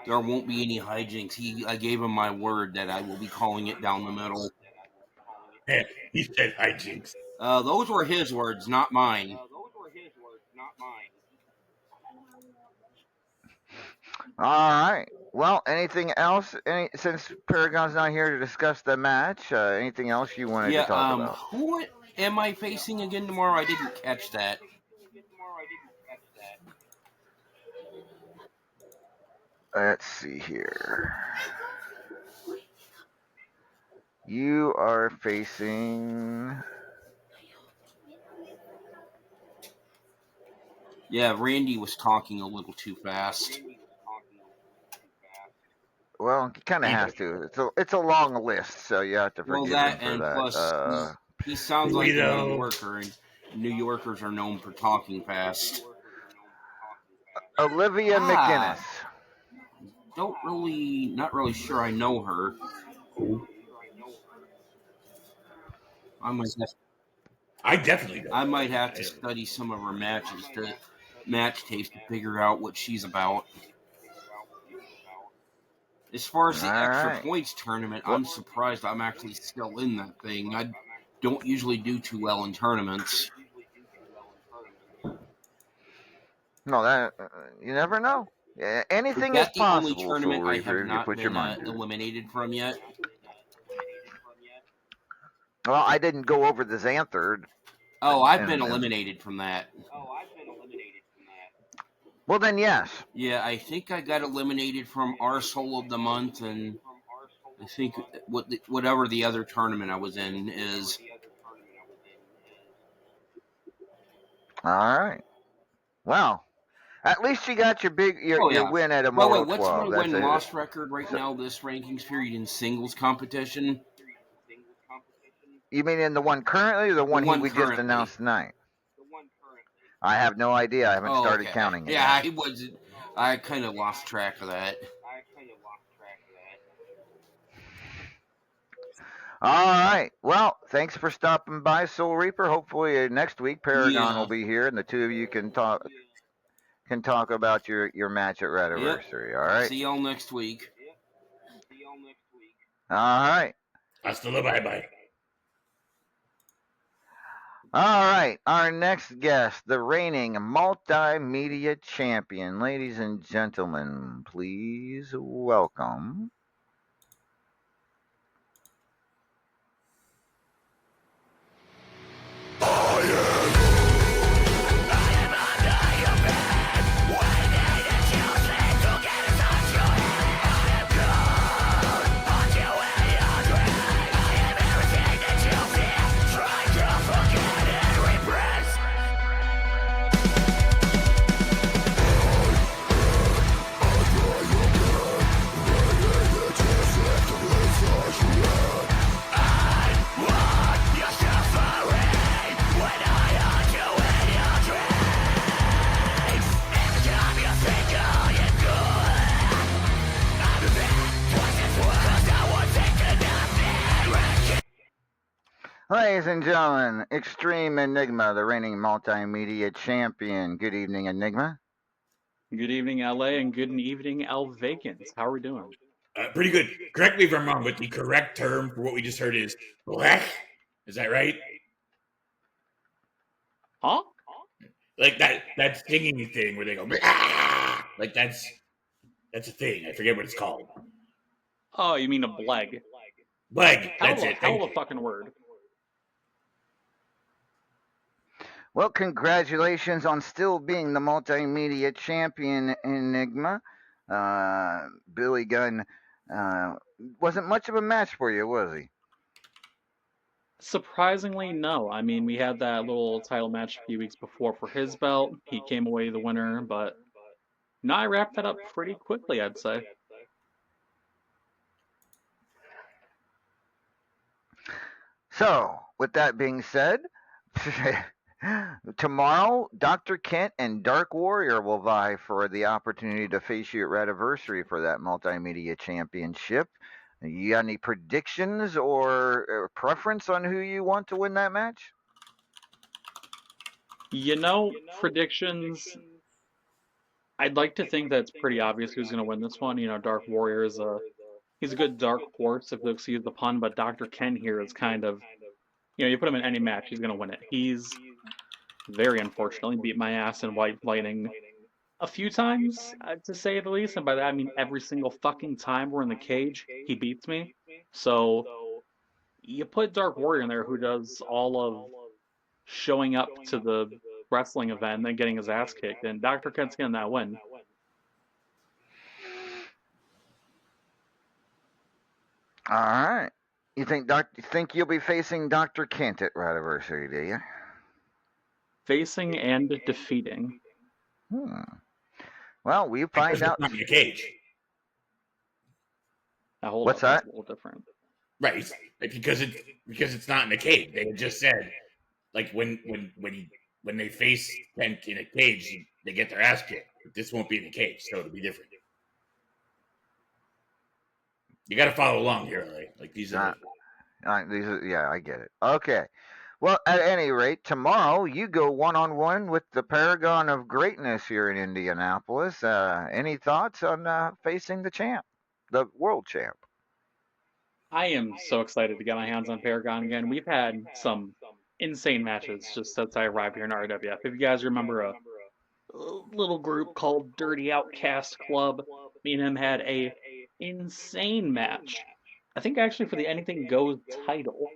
there won't be any hijinks. I gave him my word that I will be calling it down the middle. He said hijinks. Those were his words, not mine. All right. Well, anything else? Since Paragon's not here to discuss the match, anything else you wanted to talk about? Who am I facing again tomorrow? I didn't catch that. Let's see here. You are facing... Yeah, Randy was talking a little too fast. Well, he kind of has to. It's a long list, so you have to forgive him for that. Plus, he sounds like a New Yorker, and New Yorkers are known for talking fast. Olivia McGinnis. Not really sure I know her. I definitely don't. I might have to study some of her match tapes to figure out what she's about. As far as the extra points tournament, I'm surprised I'm actually still in that thing. I don't usually do too well in tournaments. No, that you never know. Anything is possible. The only tournament I have not put your mind been eliminated from yet. Well, I didn't go over the Xanthard. Oh, I've been eliminated from that. Well, then, yes. Yeah, I think I got eliminated from Arsehole of the Month, and I think whatever the other tournament I was in is. All right. Well, at least you got your win at Immortal 12. What's my win-loss record right now, this rankings period in singles competition? You mean in the one currently or the one we just announced tonight? I have no idea. I haven't started counting it. Yeah, I kind of lost track of that. All right. Well, thanks for stopping by, Soul Reaper. Hopefully next week Paragon will be here, and the two of you can talk about your match at Radiversary. Yep. All right. See y'all next week. All right. Hasta la bye-bye. All right, our next guest, the reigning multimedia champion. Ladies and gentlemen, please welcome. Ladies and gentlemen, Extreme Enigma, the reigning multimedia champion. Good evening, Enigma. Good evening, LA, and good evening, Vacants. How are we doing? Pretty good. Correct me if I'm wrong, but the correct term for what we just heard is blech. Is that right? Huh? like that singing thing where they go "Ah!" Like that's a thing. I forget what it's called. Oh, you mean a bleg? Bleg. That's Hell it. of a fucking word. Well, congratulations on still being the multimedia champion, Enigma. Billy Gunn wasn't much of a match for you, was he? Surprisingly, no. I mean, we had that little title match a few weeks before for his belt. He came away the winner, but no, I wrapped that up pretty quickly, I'd say. So, with that being said, tomorrow, Dr. Kent and Dark Warrior will vie for the opportunity to face you at Radiversary for that multimedia championship. You got any predictions or preference on who you want to win that match? You know, predictions. I'd like to think that it's pretty obvious who's going to win this one. You know, Dark Warrior is he's a good dark horse, if you'll excuse the pun, but Dr. Ken here is kind of, you know, you put him in any match, he's going to win it. He's very unfortunately beat my ass in White Lightning a few times, to say the least, and by that I mean every single fucking time we're in the cage, he beats me. So you put Dark Warrior in there, who does all of showing up to the wrestling event and then getting his ass kicked, and Dr. Kent's getting that win. All right. You think you'll be facing Dr. Kent at Radiversary, do you? Facing and defeating. Well, we find out. Not in the cage. What's that? That's a little different. Right, because it's not in the cage. They had just said, like when they face Kent in a cage, they get their ass kicked. But this won't be in the cage, so it'll be different. You got to follow along here, like these are. Yeah, I get it. Okay. Well, at any rate, tomorrow you go one-on-one with the Paragon of Greatness here in Indianapolis. Any thoughts on facing the champ, the world champ? I am so excited to get my hands on Paragon again. We've had some insane matches just since I arrived here in RWF. If you guys remember a little group called Dirty Outcast Club, me and him had a insane match. I think actually for the Anything Goes title.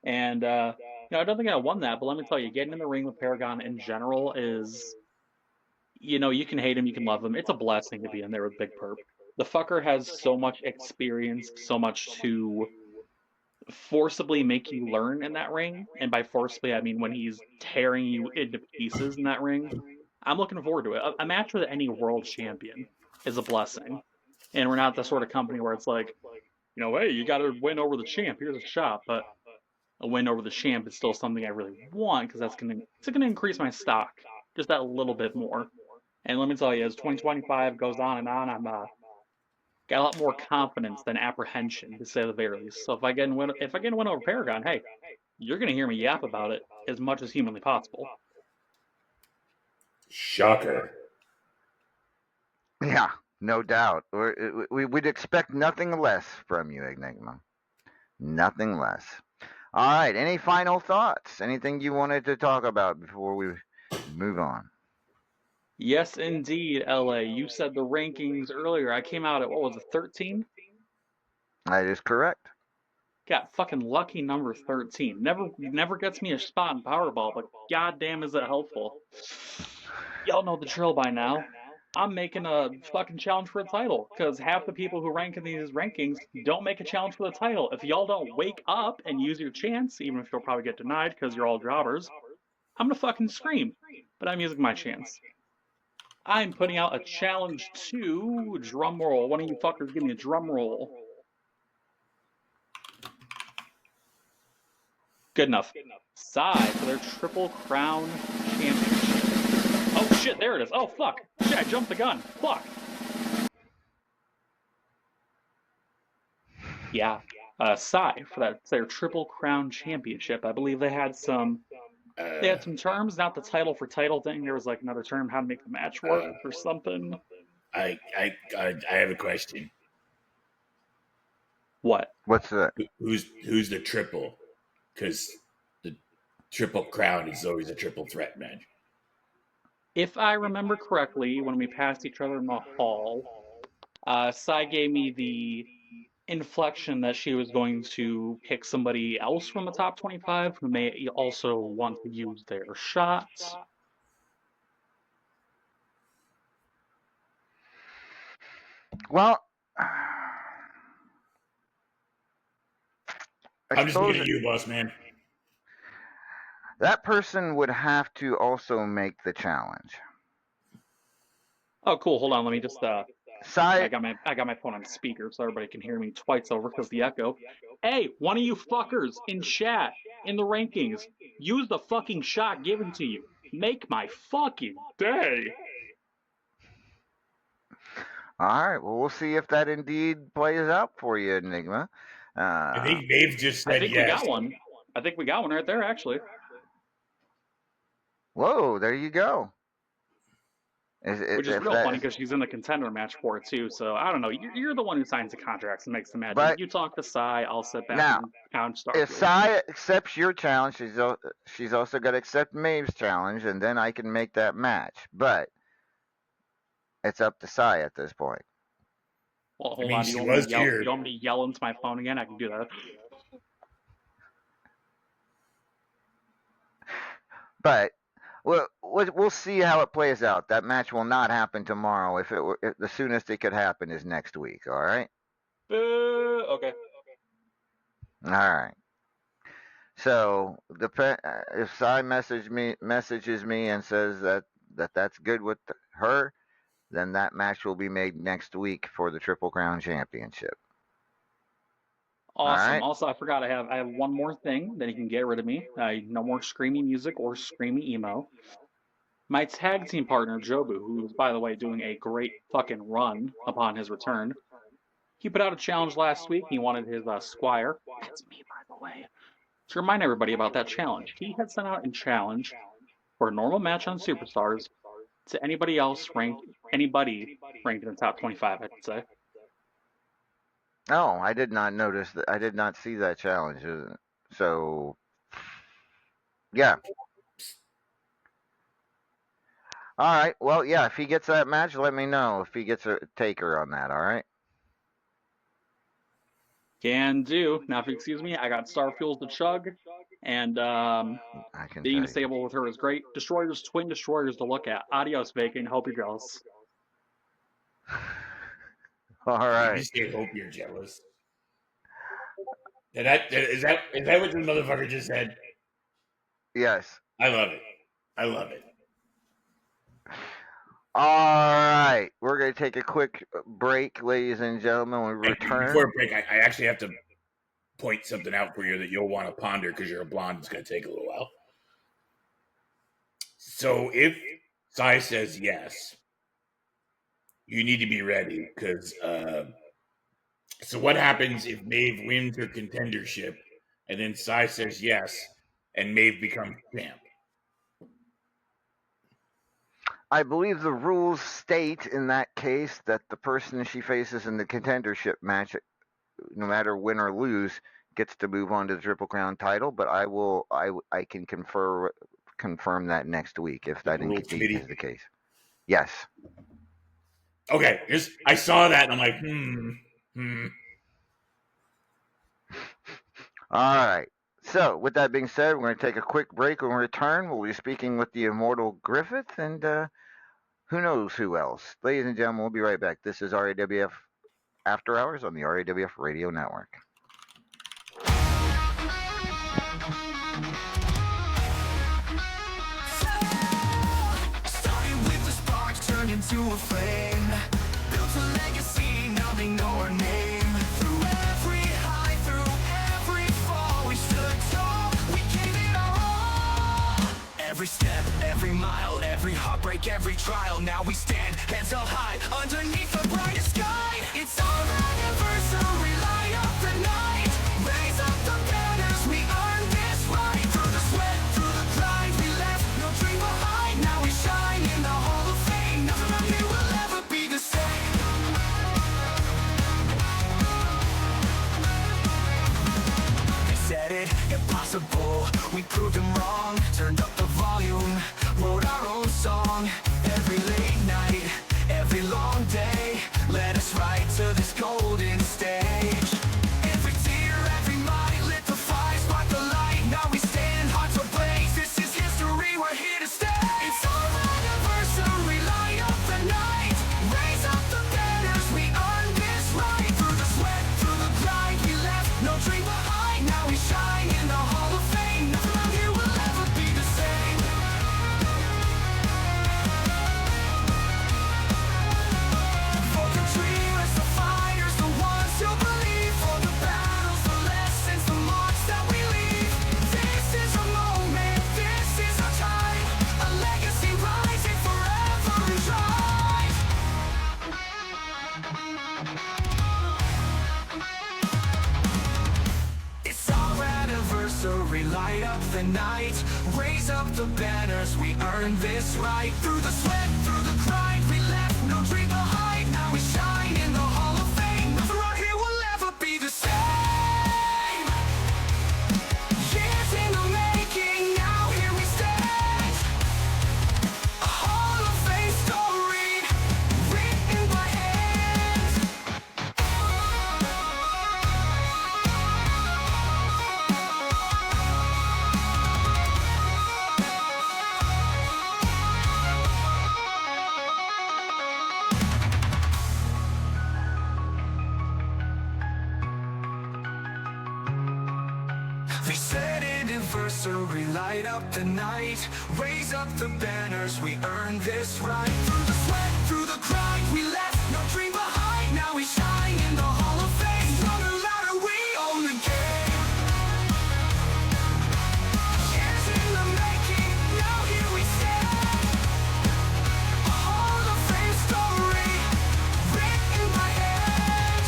And you know, I don't think I won that, but let me tell you, getting in the ring with Paragon in general is, you know, you can hate him, you can love him. It's a blessing to be in there with Big Perp. The fucker has so much experience, so much to forcibly make you learn in that ring. And by forcibly, I mean when he's tearing you into pieces in that ring. I'm looking forward to it. A match with any world champion is a blessing. And we're not the sort of company where it's like, you know, hey, you got to win over the champ. Here's a shot. But a win over the champ is still something I really want because it's gonna increase my stock just that little bit more. And let me tell you, as 2025 goes on and on, I'm got a lot more confidence than apprehension, to say the very least. So if I get a win over Paragon, hey, you're gonna hear me yap about it as much as humanly possible. Shocker. Yeah, no doubt. We'd expect nothing less from you, Enigma. Nothing less. All right. Any final thoughts? Anything you wanted to talk about before we move on? Yes, indeed, LA. You said the rankings earlier. I came out at, what was it, 13? That is correct. Got fucking lucky number 13. Never gets me a spot in Powerball, but goddamn is it helpful. Y'all know the drill by now. I'm making a fucking challenge for a title, because half the people who rank in these rankings don't make a challenge for the title. If y'all don't wake up and use your chance, even if you'll probably get denied because you're all jobbers, I'm gonna fucking scream. But I'm using my chance. I'm putting out a challenge to drum roll. One of you fuckers give me a drum roll. Good enough. Side for their Triple Crown Championship. Oh shit, there it is. Oh fuck. Shit, I jumped the gun. Fuck. Yeah. Sai for their Triple Crown Championship. I believe they had some terms, not the title for title thing. There was like another term, how to make the match work or something. I have a question. What? What's that? Who's the triple? Because the Triple Crown is always a triple threat match. If I remember correctly, when we passed each other in the hall, Sai gave me the inflection that she was going to pick somebody else from the top 25 who may also want to use their shots. Well, I'm just looking expose at you, boss man. that person would have to also make the challenge. Oh, cool. Hold on. Let me just I Sai, got my phone on speaker so everybody can hear me twice over because the echo. Hey, one of you fuckers in chat in the rankings, use the fucking shot given to you. Make my fucking day. all right. Well, we'll see if that indeed plays out for you, Enigma. I think Dave just I said think yes. we got one. I think we got one right there, actually. Whoa, there you go. Which is real funny because she's in the contender match for it too. So I don't know. You're the one who signs the contracts and makes the match. But You talk to Sai. I'll sit back now, and count if Starfield. Sai accepts your challenge, she's also got to accept Maeve's challenge, and then I can make that match. But it's up to Sai at this point. Well, hold mean, on. she You was want here. me to yell into my phone again? I can do that. But we'll see how it plays out. That match will not happen tomorrow. If the soonest it could happen is next week. All right. Okay. All right. So if Sai messages me and says that's good with her, then that match will be made next week for the Triple Crown Championship. Awesome. All right. Also, I forgot I have one more thing that you can get rid of me. No more screamy music or screamy emo. My tag team partner, Jobu, who is, by the way, doing a great fucking run upon his return, he put out a challenge last week. He wanted his Squire, that's me, by the way, to remind everybody about that challenge. He had sent out a challenge for a normal match on Superstars to anybody ranked in the top 25, I should say. Oh, I did not notice that. I did not see that challenge. So, yeah. All right. Well, yeah. If he gets that match, let me know. If he gets a taker on that, all right. Can do. Now, if you excuse me, I got Starfuels to chug, and I can being tell disabled with her is great. Destroyers, twin destroyers to look at. Adios, Bacon. Hope you're jealous. you. All right. You say hope you're jealous. Is that what this motherfucker just said? Yes. I love it. I love it. All right. We're going to take a quick break, ladies and gentlemen. When we return. Before break, I actually have to point something out for you that you'll want to ponder because you're a blonde. It's going to take a little while. So if Sai says yes, you need to be ready because so what happens if Maeve wins her contendership and then Sai says yes and Maeve becomes champ? I believe the rules state in that case that the person she faces in the contendership match, no matter win or lose, gets to move on to the Triple Crown title. But I can confirm that next week if that indeed is the case. Yes. Okay, I saw that and I'm like, All right. So, with that being said, we're going to take a quick break. When we return, we'll be speaking with the Immortal Griffith and who knows who else. Ladies and gentlemen, we'll be right back. This is RAWF After Hours on the RAWF Radio Network. Starting with the spark, turned into a flame. Built a legacy, now they know our name. Through every high, through every fall, we stood tall, we gave it our all. Every step, every mile, every heartbreak, every trial. Now we stand, hands held high, underneath the brightest sky. It's our anniversary, light up the night. Raise up the banners, we earned this right. Through the sweat, through the grind, we left no dream behind. Now we shine in the Hall of Fame. Nothing from here will ever be the same. They said it impossible, we proved them wrong. Turned up the volume, wrote our own song. anniversary, light up the night, raise up the banners, we earned this right. Through the sweat, through the grind, we left no dream behind. Now we shine in the Hall of Fame. Nothing around here will ever be the same. Years in the making, now here we stand. A Hall of Fame story, written by hand. We said anniversary, light up the night, raise up the banners, we earned this right. Through the sweat, through the grind, we left no dream behind. Now we shine in the Hall of Fame. Stronger, louder, we own the game. Years in the making, now here we stand. A Hall of Fame story, written by hand.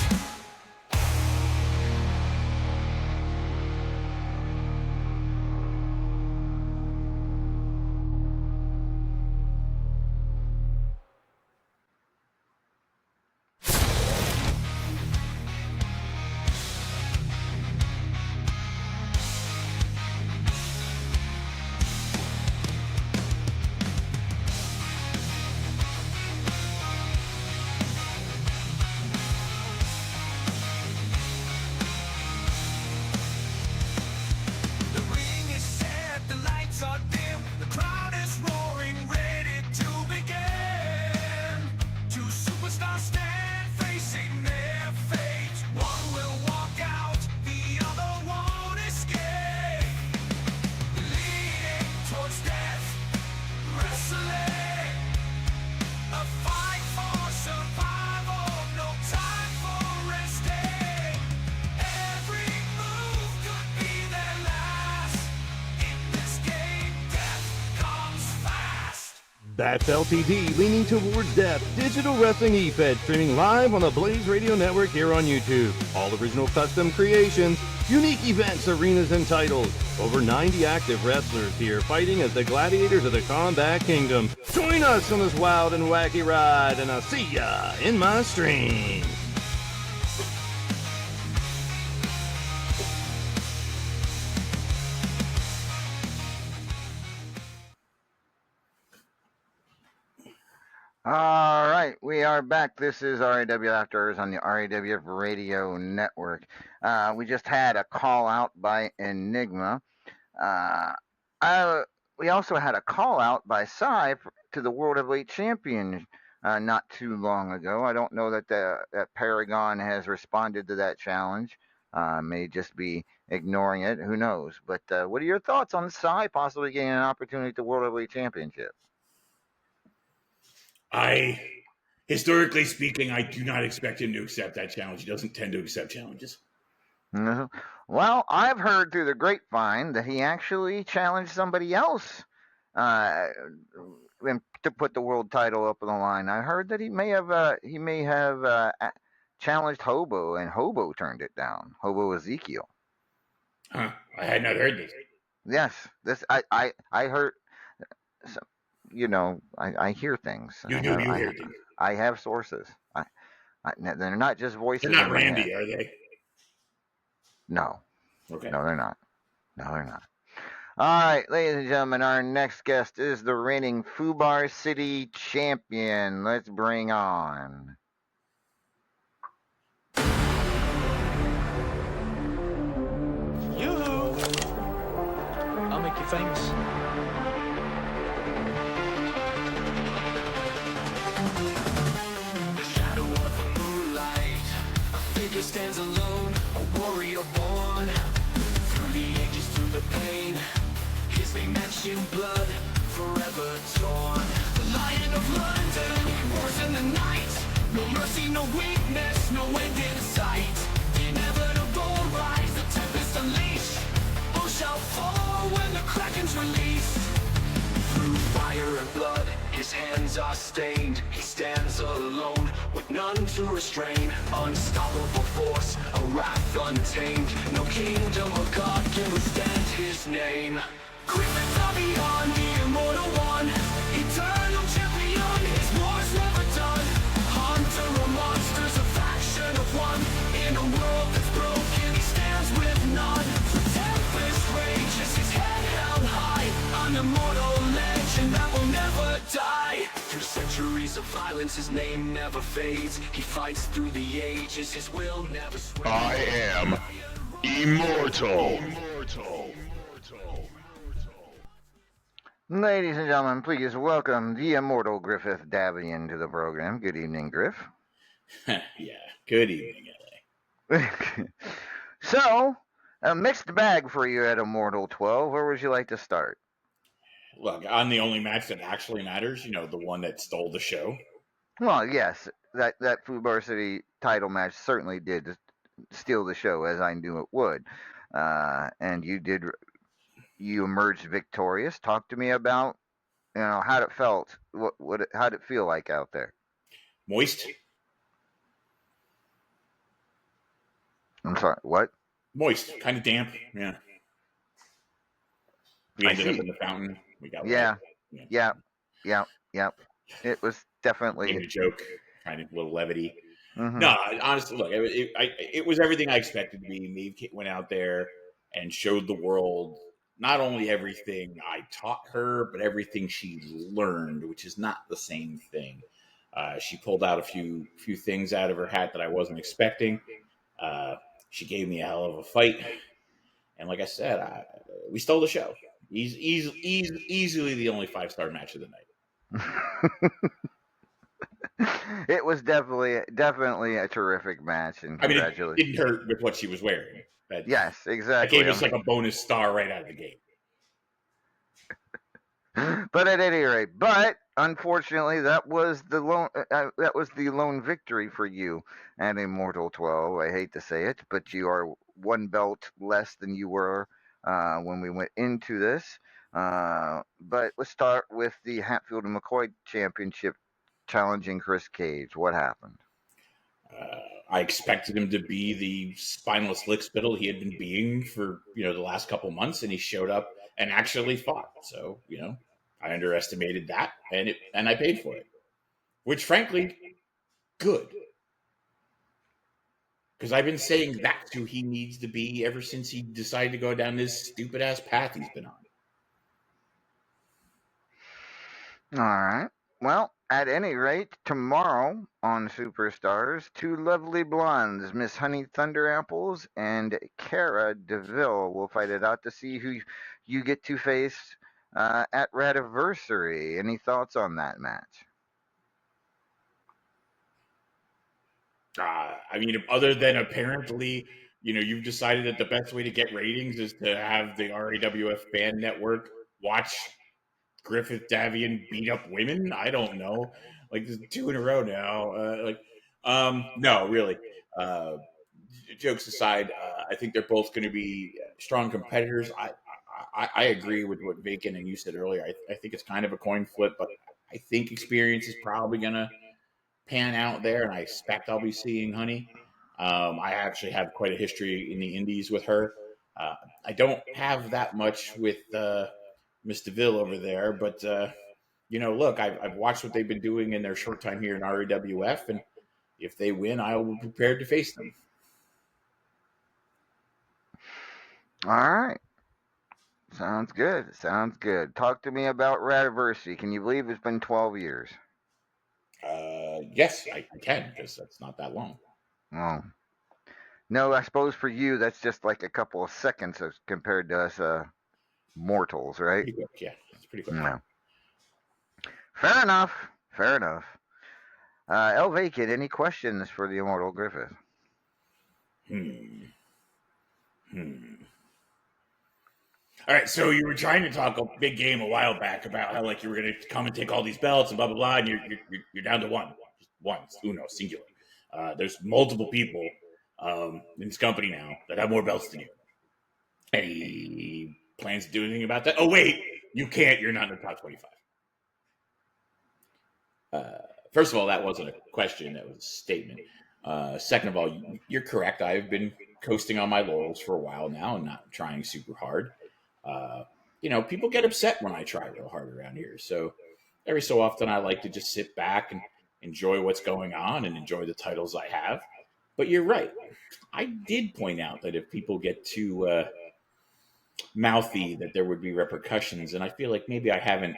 The ring is set, the lights are dim, the crowd is roaring, ready to begin. Two superstars stand facing their fate. One will walk out, the other won't escape. Leading towards death, wrestling. A fight for survival, no time for resting. Every move could be their last. In this game, death comes fast. That's LTD leaning towards death. Digital Wrestling eFed streaming live on the Blaze Radio Network here on YouTube. All original custom creations, unique events, arenas, and titles. Over 90 active wrestlers here fighting as the gladiators of the Combat Kingdom. Join us on this wild and wacky ride, and I'll see ya in my stream. All right, we are back. This is RAW After Hours on the RAWF Radio Network. We just had a call out by Enigma. We also had a call out by Cy to the World Heavyweight Champion not too long ago. I don't know that that Paragon has responded to that challenge. May just be ignoring it. Who knows? But what are your thoughts on Cy possibly getting an opportunity at the World Heavyweight Championship? Historically speaking, I do not expect him to accept that challenge. He doesn't tend to accept challenges. Mhm. Well, I've heard through the grapevine that he actually challenged somebody else to put the world title up on the line. I heard that he may have challenged Hobo, and Hobo turned it down. Hobo Ezekiel. Huh. I had not heard this. Yes, this I heard. So, I hear things. You hear things. I have sources. They're not just voices. They're not in my Randy, head. are they? No. Okay. No, they're not. No, they're not. All right, ladies and gentlemen, our next guest is the reigning Fubar City champion. Let's bring on. Yoo-hoo! I'll make you famous. The shadow of the moonlight, a figure stands alone, a warrior born. Through the ages, through the pain, his name etched in blood, forever torn. The Lion of London, he roars in the night. No mercy, no weakness, no end in sight. The inevitable rise, the tempest unleashed. All shall fall when the Kraken's released. Through fire and blood, his hands blood are stained. He stands alone with none to restrain. Unstoppable force, a wrath untamed. No kingdom or God can withstand his name. Griffith are beyond the immortal one. Eternal champion, his war's never done. Hunter of monsters, a faction of one. In a world that's broken, he stands with none. The tempest rages, his head held high. An immortal legend that will never die. Through centuries of violence, his name never fades. He fights through the ages, his will never sways. I am Immortal. Ladies and gentlemen, please welcome the immortal Griffith Davian to the program. Good evening, Griff. Yeah, good evening, LA. So, a mixed bag for you at Immortal 12. Where would you like to start? Look, on the only match that actually matters, the one that stole the show. Well, yes, that Varsity title match certainly did steal the show, as I knew it would. And you emerged victorious. Talk to me about, how it felt. How did it feel like out there? Moist. I'm sorry, what? Moist, kind of damp. Yeah. We ended up in the fountain. We got Yeah. It was definitely a joke, kind of a little levity. Mm-hmm. No, honestly, look, it was everything I expected to be. Maeve went out there and showed the world not only everything I taught her, but everything she learned, which is not the same thing. She pulled out a few things out of her hat that I wasn't expecting. She gave me a hell of a fight, and like I said, we stole the show. Easily the only 5-star match of the night. It was definitely a terrific match, and congratulations. It didn't hurt with what she was wearing. Yes, exactly. It gave us like a bonus star right out of the gate. But at any rate, unfortunately, that was the lone victory for you at Immortal 12. I hate to say it, but you are one belt less than you were when we went into this. But let's start with the Hatfield and McCoy Championship challenging Chris Cage. What happened? I expected him to be the spineless lickspittle he had been being for the last couple months, and he showed up and actually fought. So I underestimated that, and I paid for it, which frankly, good, because I've been saying that's who he needs to be ever since he decided to go down this stupid ass path he's been on. All right. Well, at any rate, tomorrow on Superstars, two lovely blondes, Miss Honey Thunderapples and Cara DeVille, will fight it out to see who you get to face at Radiversary. Any thoughts on that match? Other than apparently, you've decided that the best way to get ratings is to have the RAWF fan network watch Griffith Davian beat up women. I don't know. There's 2 in a row now. No, really. Jokes aside, I think they're both going to be strong competitors. I agree with what Bacon and you said earlier. I think it's kind of a coin flip, but I think experience is probably going to pan out there, and I expect I'll be seeing Honey. I actually have quite a history in the indies with her. I don't have that much with Miss DeVille over there, but look, I've watched what they've been doing in their short time here in RAWF, and if they win, I will be prepared to face them. All right. Sounds good. Talk to me about Radiversary. Can you believe it's been 12 years? Yes, I can, because that's not that long. Oh. No, I suppose for you, that's just like a couple of seconds compared to us mortals, right? Pretty quick, yeah. It's pretty quick. No. Fair enough. El Vacant, any questions for the Immortal Griffith? All right, so you were trying to talk a big game a while back about how you were going to come and take all these belts and blah blah blah, and you're down to one, uno, singular. There's multiple people in this company now that have more belts than you. Any plans to do anything about that? Oh wait, you can't. You're not in the top 25. First of all, that wasn't a question; that was a statement. Second of all, you're correct. I've been coasting on my laurels for a while now and not trying super hard. People get upset when I try real hard around here. So every so often, I like to just sit back and enjoy what's going on and enjoy the titles I have. But you're right. I did point out that if people get too mouthy, that there would be repercussions, and I feel like maybe I haven't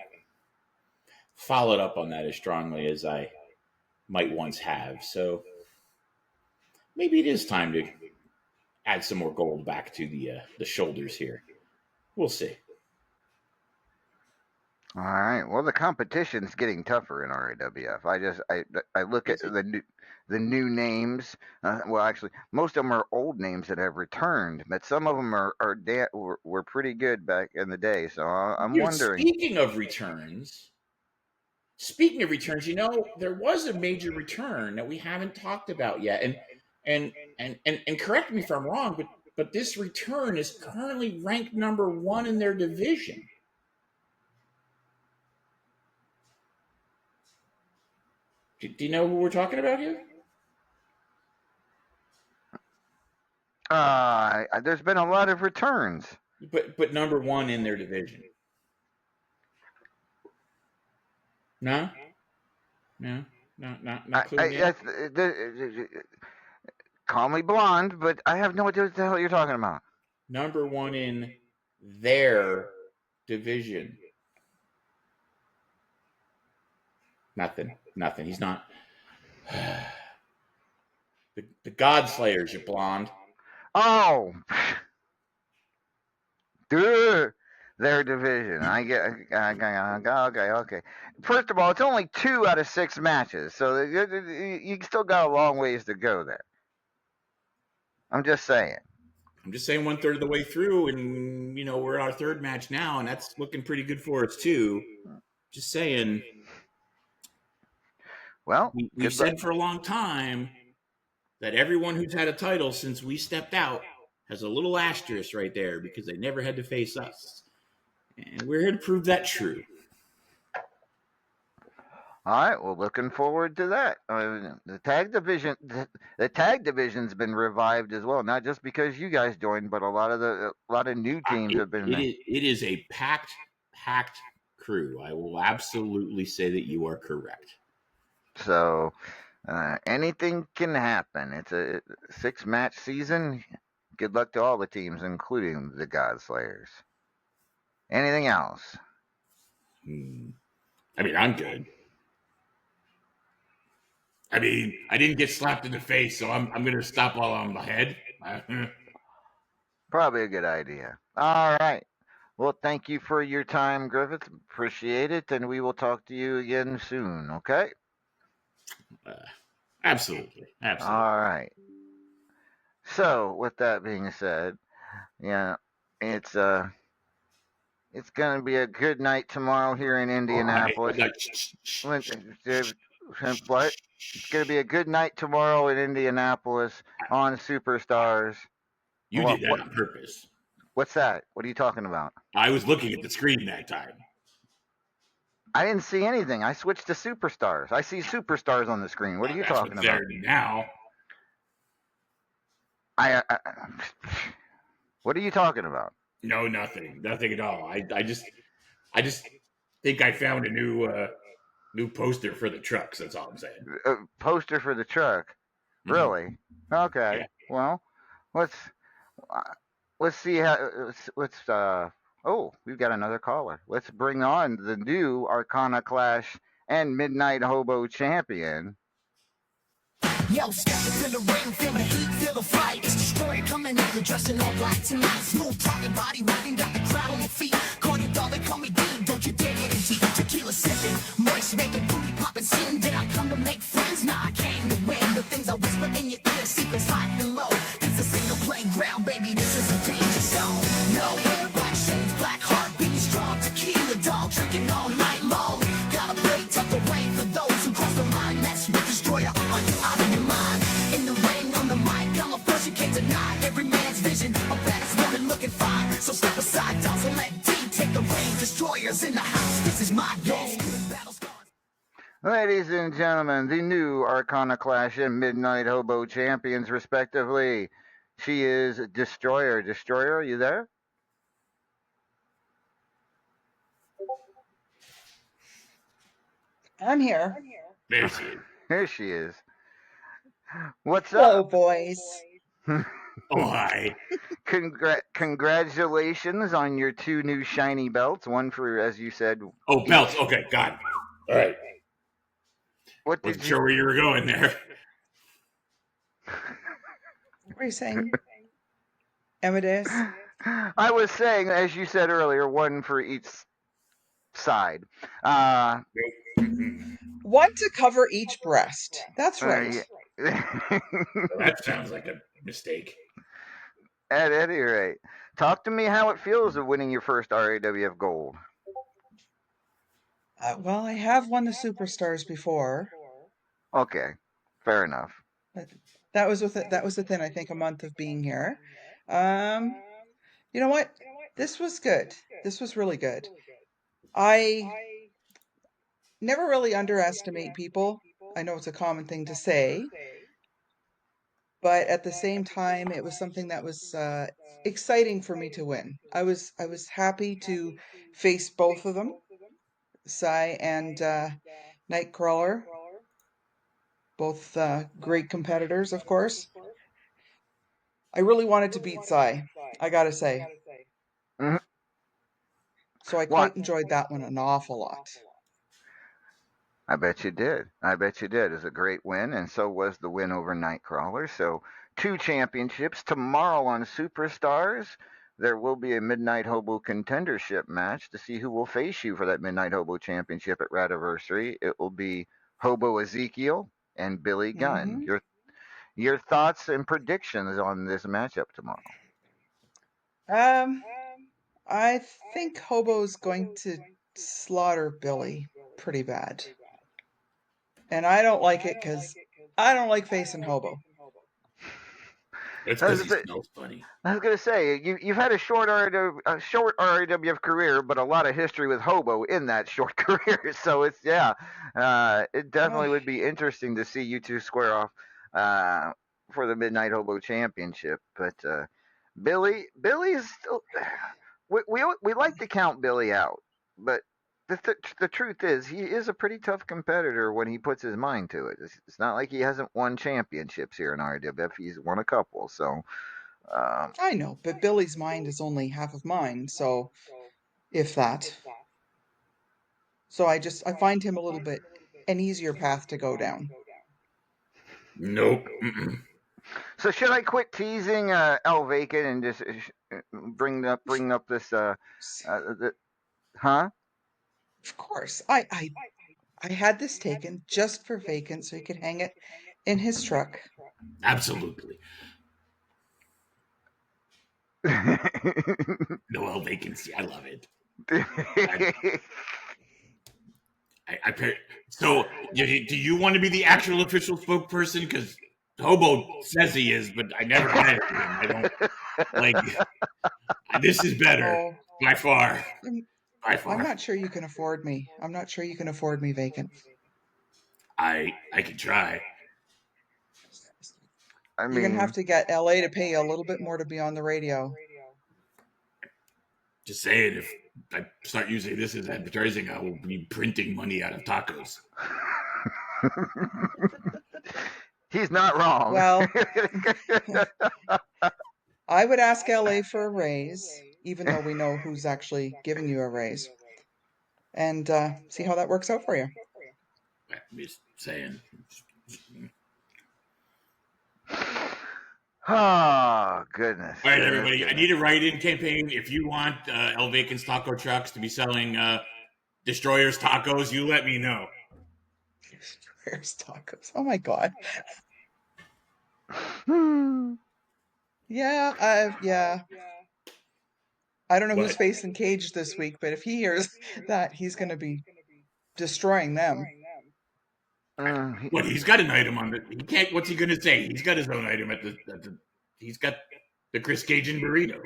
followed up on that as strongly as I might once have. So maybe it is time to add some more gold back to the shoulders here. We'll see. All right. Well, the competition's getting tougher in RAWF. I look at the new names. Well, actually, most of them are old names that have returned, but some of them were pretty good back in the day. So I'm wondering. Speaking of returns, there was a major return that we haven't talked about yet, and correct me if I'm wrong, but this return is currently ranked number 1 in their division. Do you know who we're talking about here? There's been a lot of returns. But number 1 in their division. No, not call me blonde, but I have no idea what the hell you're talking about. Number 1 in their division. Nothing. He's not. The God Slayers, you blonde. Oh, dude, their division. I get. Okay. First of all, it's only 2 out of 6 matches, so you still got a long ways to go there. I'm just saying. I'm just saying 1/3 of the way through, and we're in our 3rd match now, and that's looking pretty good for us too. Just saying. Well, we've said for a long time that everyone who's had a title since we stepped out has a little asterisk right there because they never had to face us. And we're here to prove that true. All right, well, looking forward to that. The tag division's been revived as well, not just because you guys joined, but a lot of new teams have been. It is a packed crew. I will absolutely say that you are correct. So anything can happen. It's a 6-match season. Good luck to all the teams, including the God Slayers. Anything else? I mean, I'm good. I mean, I didn't get slapped in the face, so I'm going to stop while I'm ahead. Probably a good idea. All right. Well, thank you for your time, Griffith. Appreciate it, and we will talk to you again soon, okay? Absolutely. All right. So, with that being said, yeah, it's going to be a good night tomorrow here in Indianapolis. What? It's going to be a good night tomorrow in Indianapolis on Superstars. You did that on purpose. What's that? What are you talking about? I was looking at the screen that time. I didn't see anything. I switched to Superstars. I see Superstars on the screen. What are you talking about? There now. What are you talking about? No, nothing at all. I just think I found a new poster for the trucks. That's all I'm saying. A poster for the truck, really? Okay. Yeah. Well, let's see how. Oh, we've got another caller. Let's bring on the new Arcana Clash and Midnight Hobo champion. Yo, step into the ring, feel the heat, feel the fight. It's Destroyer coming in, dressed in all black tonight. Smooth talking, body moving, got the crowd on your feet. Call you dog, they call me Dean, don't you dare get into tequila sipping. Moist making booty popping sin. Did I come to make friends? Nah, I came to win. The things I whisper in your ear, secrets high and low. It's a single playground, baby, this is a danger zone. No hair, black shades, black heart, beating strong. Tequila dog, drinking all night long. Gotta play tucked away for those who cross the line. Mess with Destroyer, on you out of your mind. In the ring, on the mic, I'm a force you can't deny. Every man's vision, a baddest woman looking fine. So step aside, dolls, and let D take the reins. Destroyers in the house, this is my game. Ladies and gentlemen, the new Arcana Clash and Midnight Hobo champions, respectively. She is Destroyer. Destroyer, are you there? I'm here. There she is. Here she is. What's Hello, up? boys. Oh, hi. Congratulations on your 2 new shiny belts. One for, as you said. Oh, belts. Okay, got it. All right. What did Wasn't you? sure where you were going there. What were you saying, Amadeus? I was saying, as you said earlier, one for each side. One to cover each breast. That's right. That sounds like a mistake. At any rate, talk to me how it feels of winning your first RAWF gold. Well, I have won the Superstars before. Okay, fair enough. But that was within I think a month of being here. You know what? This was good. This was really good. I never really underestimate people. I know it's a common thing to say, but at the same time, it was something that was exciting for me to win. I was happy to face both of them, Sai and Nightcrawler, both great competitors, of course. I really wanted to beat Sai, I gotta say. Mm-hmm. So I quite enjoyed that one an awful lot. I bet you did. I bet you did. It was a great win, and so was the win over Nightcrawler. So 2 championships. Tomorrow on Superstars, there will be a Midnight Hobo contendership match to see who will face you for that Midnight Hobo championship at Radiversary. It will be Hobo Ezekiel and Billy Gunn. Mm-hmm. Your thoughts and predictions on this matchup tomorrow? I think Hobo's going to slaughter Billy pretty bad. And I don't like it because I don't like facing Hobo. It's because he smells funny. I was gonna say you've had a short RAWF career, but a lot of history with Hobo in that short career. So it's it definitely would be interesting to see you two square off for the Midnight Hobo Championship. But Billy's still, we like to count Billy out, but the truth is he is a pretty tough competitor when he puts his mind to it. It's not like he hasn't won championships here in RAWF. He's won a couple, so. I know, but Billy's mind is only half of mine, so if that. So I find him a little bit an easier path to go down. Nope. So should I quit teasing El Vacant and just bring up this huh? Of course. I had this taken just for Vacant so he could hang it in his truck. Absolutely. Noel vacancy. I love it. So, do you want to be the actual official spokesperson? Because Hobo says he is, but I never hired him. I don't like. This is better by far. By far. I'm not sure you can afford me. I'm not sure you can afford me, Vacant. I can try. You're gonna have to get LA to pay you a little bit more to be on the radio. Just saying, if I start using this as advertising, I will be printing money out of tacos. He's not wrong. Well, I would ask LA for a raise, even though we know who's actually giving you a raise, and see how that works out for you. I'm just saying. Oh, goodness. All right, everybody. I need a write-in campaign. If you want El Vacant's taco trucks to be selling Destroyer's tacos, you let me know. Destroyer's tacos. Oh, my God. Yeah. I don't know who's facing Cage this week, but if he hears that, he's going to be destroying them. What? He's got an item on the. He can't. What's he going to say? He's got his own item at the. He's got the Chris Cajun burrito.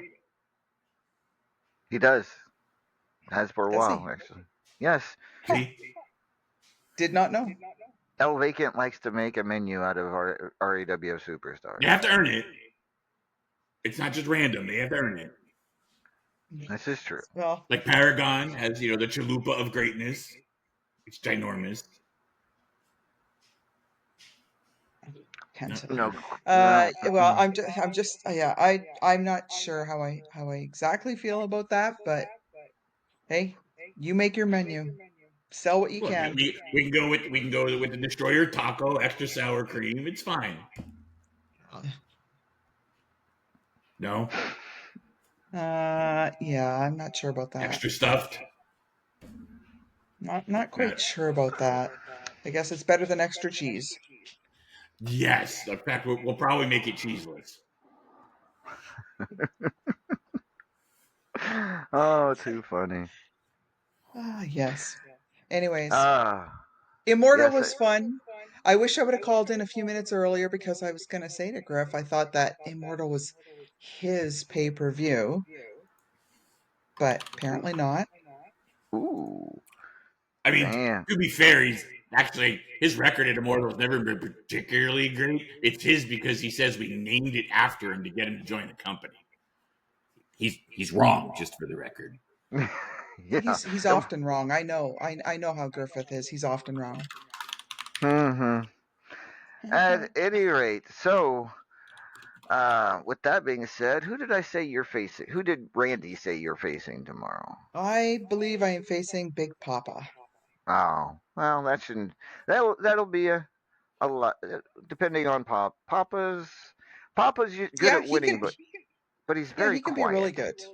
He does. Has for a while, actually. Yes. See? Did not know. El Vacant likes to make a menu out of RAWF superstars. You have to earn it. It's not just random. They have to earn it. This is true. Well, Like Paragon has, the chalupa of greatness. It's ginormous. can't. No. Well, I'm not sure how I exactly feel about that, but hey, you make your menu, sell what you Look, can. we can go with the Destroyer taco, extra sour cream. It's fine. No, Yeah, I'm not sure about that. extra stuffed. Not quite sure about that. I guess it's better than extra cheese. Yes, in fact, we'll probably make it cheeseless. Oh, too funny. Yes. Anyways, yes, Immortal was fun. I wish I would have called in a few minutes earlier because I was going to say to Griff, I thought that Immortal was his pay-per-view, but apparently not. Ooh. I mean, Damn. to be fair, his record at Immortal has never been particularly great. It's his because he says we named it after him to get him to join the company. He's wrong, just for the record. Yeah. He's often wrong. I know. I know how Griffith is. He's often wrong. Mm-hmm. At any rate, so with that being said, who did I say you're facing? Who did Randy say you're facing tomorrow? I believe I am facing Big Papa. Oh, well, that'll be a lot depending on Papa's good Yeah, at winning, but he's yeah, very he can be really quiet. good.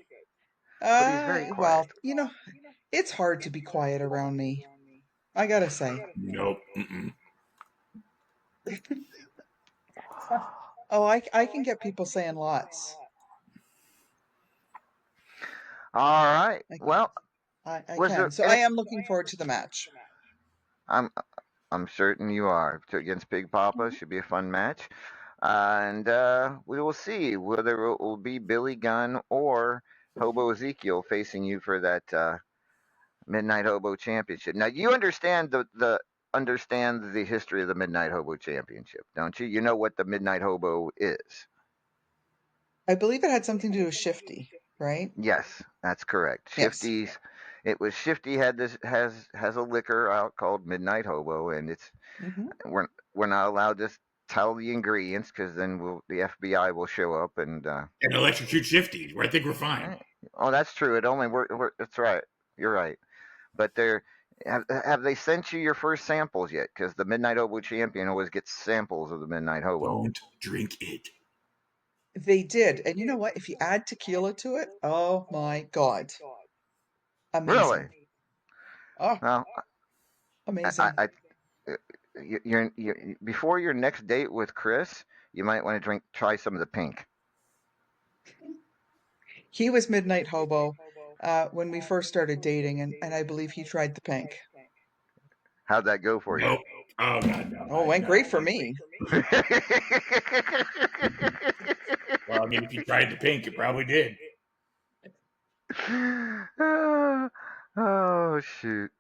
But he's very quiet. Well, it's hard to be quiet around me. I gotta say. Nope. Mm-mm. Oh, I can get people saying lots. All right. Well, I was can. there So I am looking forward to the match. I'm certain you are. Against Big Papa should be a fun match. And we will see whether it will be Billy Gunn or Hobo Ezekiel facing you for that Midnight Hobo Championship. Now you understand the history of the Midnight Hobo Championship, don't you? You know what the Midnight Hobo is. I believe it had something to do with Shifty, right? Yes, that's correct. Yes. Shifty's. It was Shifty had this has a liquor out called Midnight Hobo, and we're not allowed to tell the ingredients because then the FBI will show up and electrocute Shifty. I think we're fine. Oh, that's true. It only that's right. You're right. But have they sent you your first samples yet? Because the Midnight Hobo champion always gets samples of the Midnight Hobo. Don't drink it. They did. And you know what? If you add tequila to it, oh my God. Amazing. Really? Oh, well, amazing. You're before your next date with Chris, you might want to try some of the pink. He was Midnight Hobo when we first started dating, and I believe he tried the pink. How'd that go for you? Oh God, no. Oh, it went great for me. Well, I mean, if you tried the pink, it probably did. Oh shoot!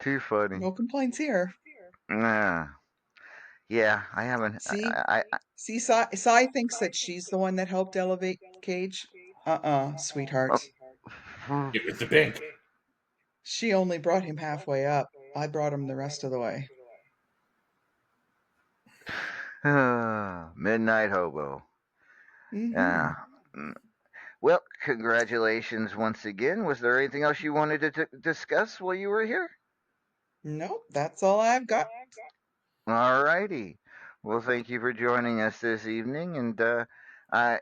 Too funny. No complaints here. Nah. Yeah, I haven't. See, Sai thinks that she's the one that helped elevate Cage. Sweetheart. It was the pink. She only brought him halfway up. I brought him the rest of the way. Midnight Hobo. Yeah. Well, congratulations once again. Was there anything else you wanted to discuss while you were here? Nope, that's all I've got. All righty. Well, thank you for joining us this evening, and I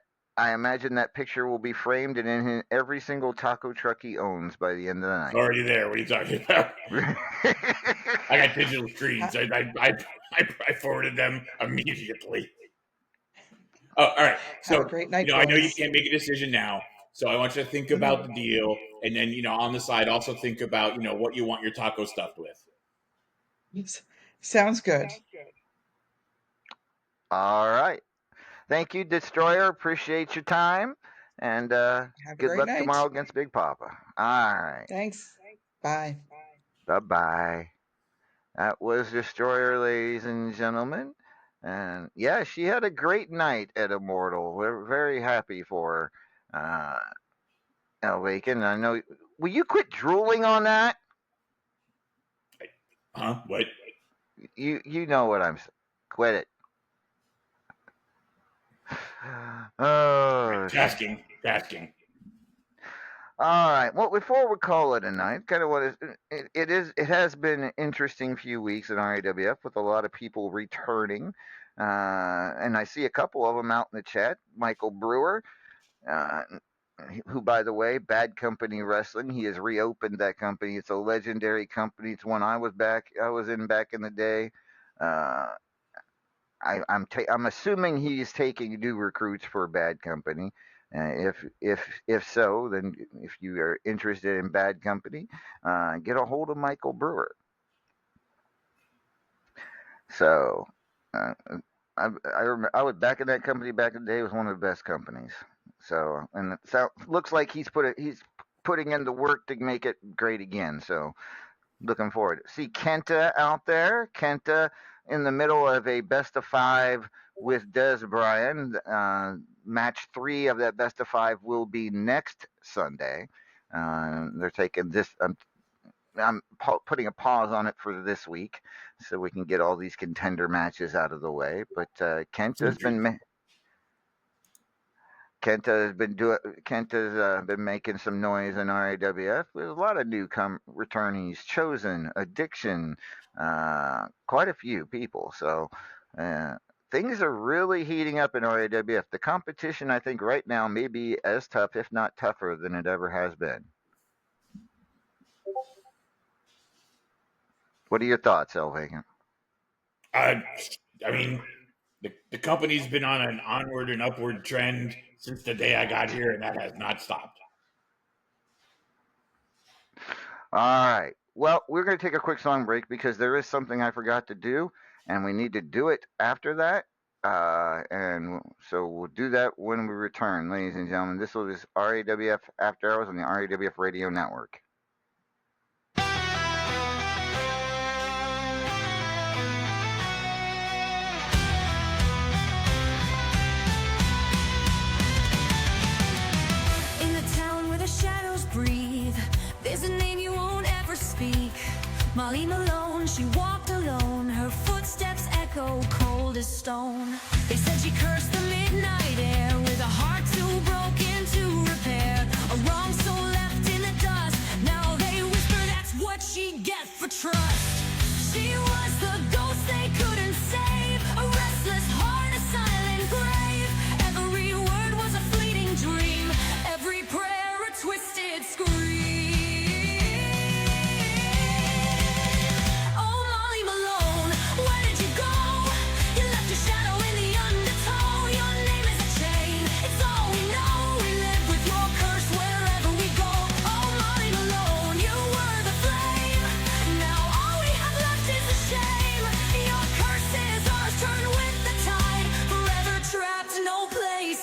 imagine that picture will be framed and in every single taco truck he owns by the end of the night. It's already there. What are you talking about? I got digital screens. I forwarded them immediately. Oh, all right. So Have a great night, I know you boys. can't make a decision now. So I want you to think about the deal, and then on the side also think about what you want your taco stuffed with. Sounds good. All right. Thank you, Destroyer. Appreciate your time. And good luck tomorrow against Big Papa. All right. Thanks. Bye. Bye-bye. That was Destroyer, ladies and gentlemen. And yeah, she had a great night at Immortal. We're very happy for her. Awaken. I know. Will you quit drooling on that? Huh? What? You know what I'm. Quit it. Oh. Tasking. All right. Well, before we call it a night, kind of what is it has been an interesting few weeks in RAWF with a lot of people returning, and I see a couple of them out in the chat. Michael Brewer, uh, who, by the way, Bad Company Wrestling. He has reopened that company. It's a legendary company. It's one I was in back in the day. Uh, I'm assuming he's taking new recruits for Bad Company. If so, then if you are interested in Bad Company, get a hold of Michael Brewer. So, I was back in that company back in the day. It was one of the best companies. So, and looks like he's putting in the work to make it great again. So, looking forward. See Kenta out there. Kenta in the middle of a best of 5 with Des Bryan. Match 3 of that best of 5 will be next Sunday. They're taking this. I'm putting a pause on it for this week so we can get all these contender matches out of the way. But Kenta's been making some noise in RAWF. There's a lot of new returnees, Chosen, Addiction, quite a few people. So things are really heating up in RAWF. The competition, I think, right now may be as tough, if not tougher, than it ever has been. What are your thoughts, Elvagan? I mean, the company's been on an onward and upward trend since the day I got here, and that has not stopped. All right. Well, we're going to take a quick song break because there is something I forgot to do, and we need to do it after that. And so we'll do that when we return, ladies and gentlemen. This is RAWF After Hours on the RAWF Radio Network. There's a name you won't ever speak. Molly Malone, she walked alone. Her footsteps echo cold as stone. They said she cursed the midnight air with a heart too broken to repair. A wrong soul left in the dust. Now they whisper that's what she gets for trust. She was the ghost they couldn't save. A restless heart, a silent grave. Every word was a fleeting dream. Every prayer a twisted scream.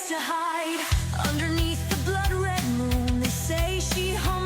To hide underneath the blood red moon, they say she haunts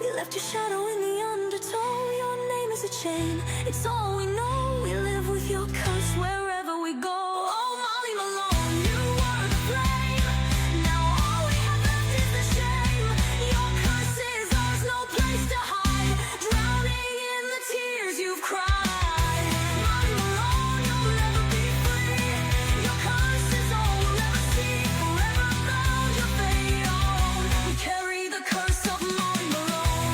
You left your shadow in the undertow. Your name is a chain, it's all we know. We live with your curse wherever we go. Oh, Molly Malone, you were the flame. Now all we have left is the shame. Your curse is ours, no place to hide. Drowning in the tears you've cried. Molly Malone, you'll never be free. Your curse is all we'll ever see. Forever bound, your fate on. We carry the curse of Molly Malone.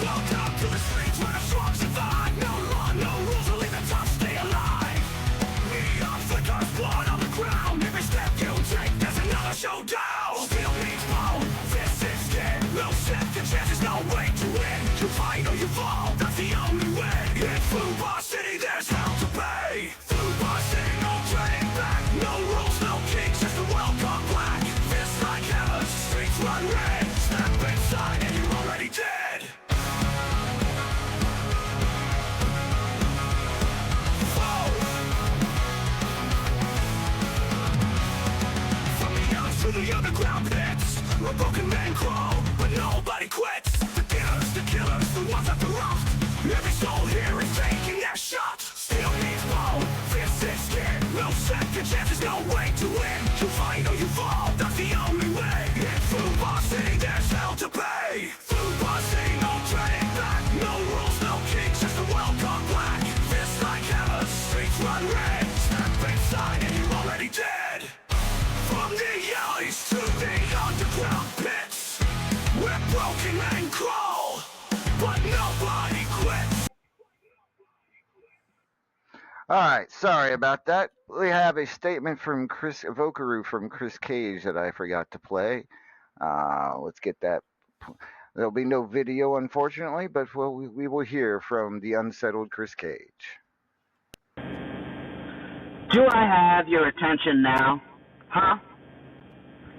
Welcome to the streets where the strong survive. No law, no rules, only the tough stay alive. We are flickers, blood on the ground. Every step you take, there's another showdown. Steel meets bone, this is skin. No second chances, no way to win. You fight or you fall, that's the only way. In Food Bar City, there's hell to pay. Food Bar City, no turning back. No rules, no kings, just a welcome black. Fists like hammers, streets run red. Step inside and you're already dead. From the earth to the underground pits, where broken men crawl, but nobody quits. The dealers, the killers, the ones at the roast. Every soul here is taking their shot. Steel meets bone, fist is skin. No second chances, no way to win. You fight or you fall, that's the only way. In Food Bar City, there's hell to pay. Food Bar City, no turning back. No rules, no kings, just a welcome black. Fists like hammers, streets run red. Step inside and you're already dead. From the alleys to the underground pits, we're broken and crawl, but nobody quits. All right, sorry about that. We have a statement from Chris Vocaroo from Chris Cage that I forgot to play. Let's get that. There'll be no video, unfortunately, but we will hear from the unsettled Chris Cage. Do I have your attention now? Huh?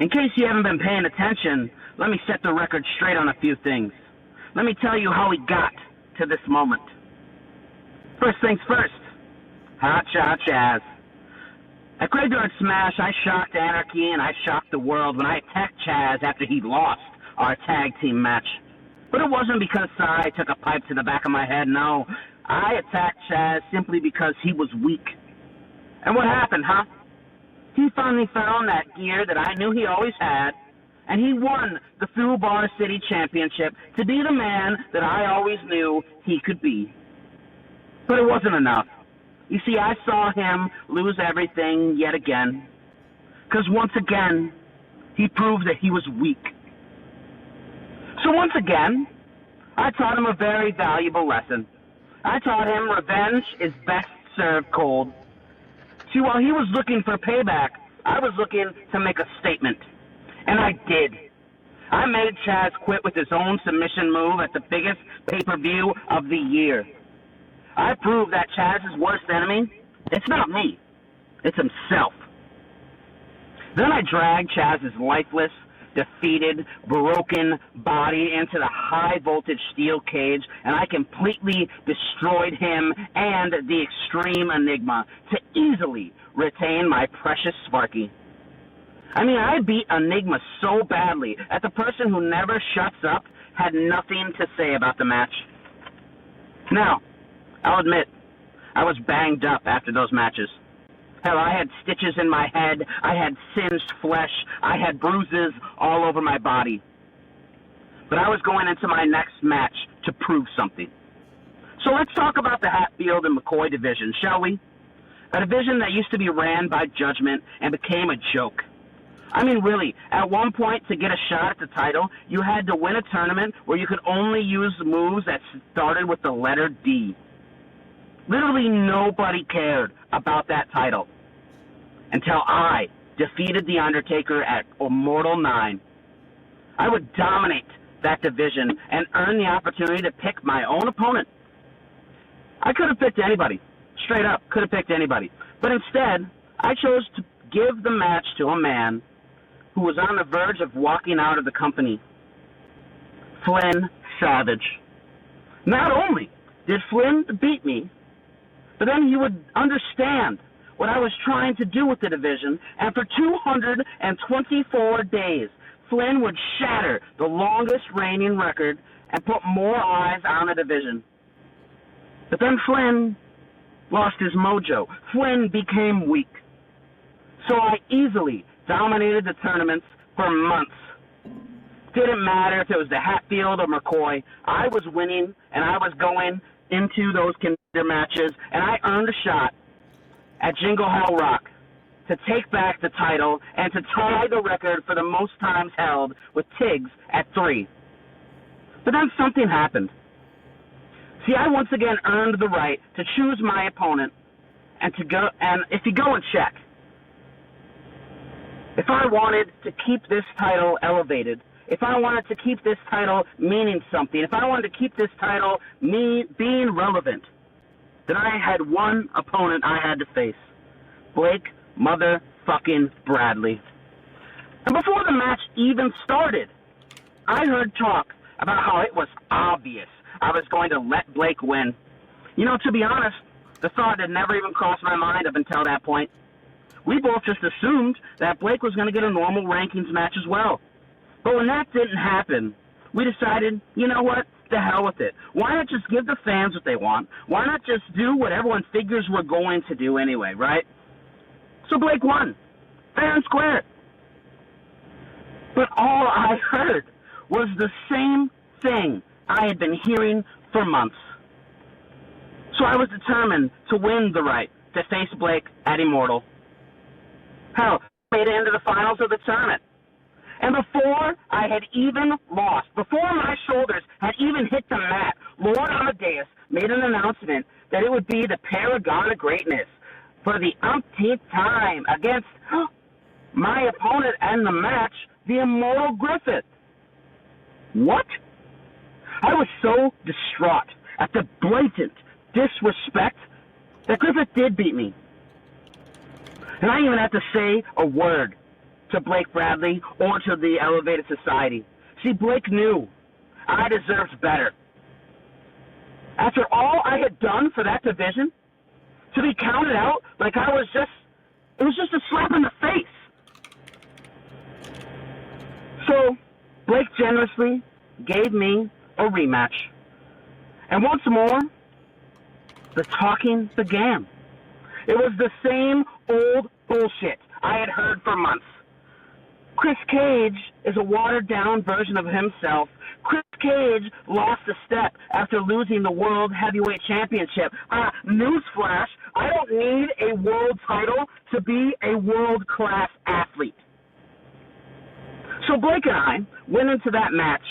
In case you haven't been paying attention, let me set the record straight on a few things. Let me tell you how we got to this moment. First things first. Hot Shot Chaz. At Graveyard Smash, I shocked Anarchy and I shocked the world when I attacked Chaz after he lost our tag team match. But it wasn't because I took a pipe to the back of my head, no. I attacked Chaz simply because he was weak. And what happened, huh? He finally found that gear that I knew he always had, and he won the Through Bar City Championship to be the man that I always knew he could be. But it wasn't enough. You see, I saw him lose everything yet again. Because once again, he proved that he was weak. So once again, I taught him a very valuable lesson. I taught him revenge is best served cold. See, while he was looking for payback, I was looking to make a statement. And I did. I made Chaz quit with his own submission move at the biggest pay-per-view of the year. I proved that Chaz's worst enemy, it's not me. It's himself. Then I dragged Chaz's lifeless, defeated, broken body into the high-voltage steel cage, and I completely destroyed him and the Extreme Enigma to easily retain my precious Sparky. I mean, I beat Enigma so badly that the person who never shuts up had nothing to say about the match. Now, I'll admit, I was banged up after those matches. Hell, I had stitches in my head, I had singed flesh, I had bruises all over my body. But I was going into my next match to prove something. So let's talk about the Hatfield and McCoy division, shall we? A division that used to be ran by Judgment and became a joke. I mean, really, at one point, to get a shot at the title, you had to win a tournament where you could only use moves that started with the letter D. Literally nobody cared about that title until I defeated The Undertaker at Immortal 9. I would dominate that division and earn the opportunity to pick my own opponent. I could have picked anybody. Straight up, could have picked anybody. But instead, I chose to give the match to a man who was on the verge of walking out of the company. Flynn Savage. Not only did Flynn beat me, but then he would understand what I was trying to do with the division, and for 224 days, Flynn would shatter the longest reigning record and put more eyes on the division. But then Flynn lost his mojo. Flynn became weak. So I easily dominated the tournaments for months. Didn't matter if it was the Hatfield or McCoy. I was winning, and I was going into those Contender matches, and I earned a shot at Jingle Hell Rock to take back the title and to tie the record for the most times held with Tiggs at 3. But then something happened. See, I once again earned the right to choose my opponent and if you go and check, if I wanted to keep this title elevated, if I wanted to keep this title meaning something, if I wanted to keep this title being relevant, then I had one opponent I had to face. Blake motherfucking Bradley. And before the match even started, I heard talk about how it was obvious I was going to let Blake win. You know, to be honest, the thought had never even crossed my mind up until that point. We both just assumed that Blake was going to get a normal rankings match as well. But when that didn't happen, we decided, you know what? The hell with it. Why not just give the fans what they want? Why not just do what everyone figures we're going to do anyway, right? So Blake won, fair and square. But all I heard was the same thing I had been hearing for months. So I was determined to win the right to face Blake at Immortal. Hell, I made it into the finals of the tournament. And before I had even lost, before my shoulders had even hit the mat, Lord Amadeus made an announcement that it would be the Paragon of Greatness for the umpteenth time against my opponent in the match, the Immortal Griffith. What? I was so distraught at the blatant disrespect that Griffith did beat me. And I didn't even have to say a word to Blake Bradley or to the Elevated Society. See, Blake knew I deserved better. After all I had done for that division, to be counted out like it was just a slap in the face. So, Blake generously gave me a rematch. And once more, the talking began. It was the same old bullshit I had heard for months. Chris Cage is a watered-down version of himself. Chris Cage lost a step after losing the World Heavyweight Championship. Newsflash, I don't need a world title to be a world-class athlete. So Blake and I went into that match,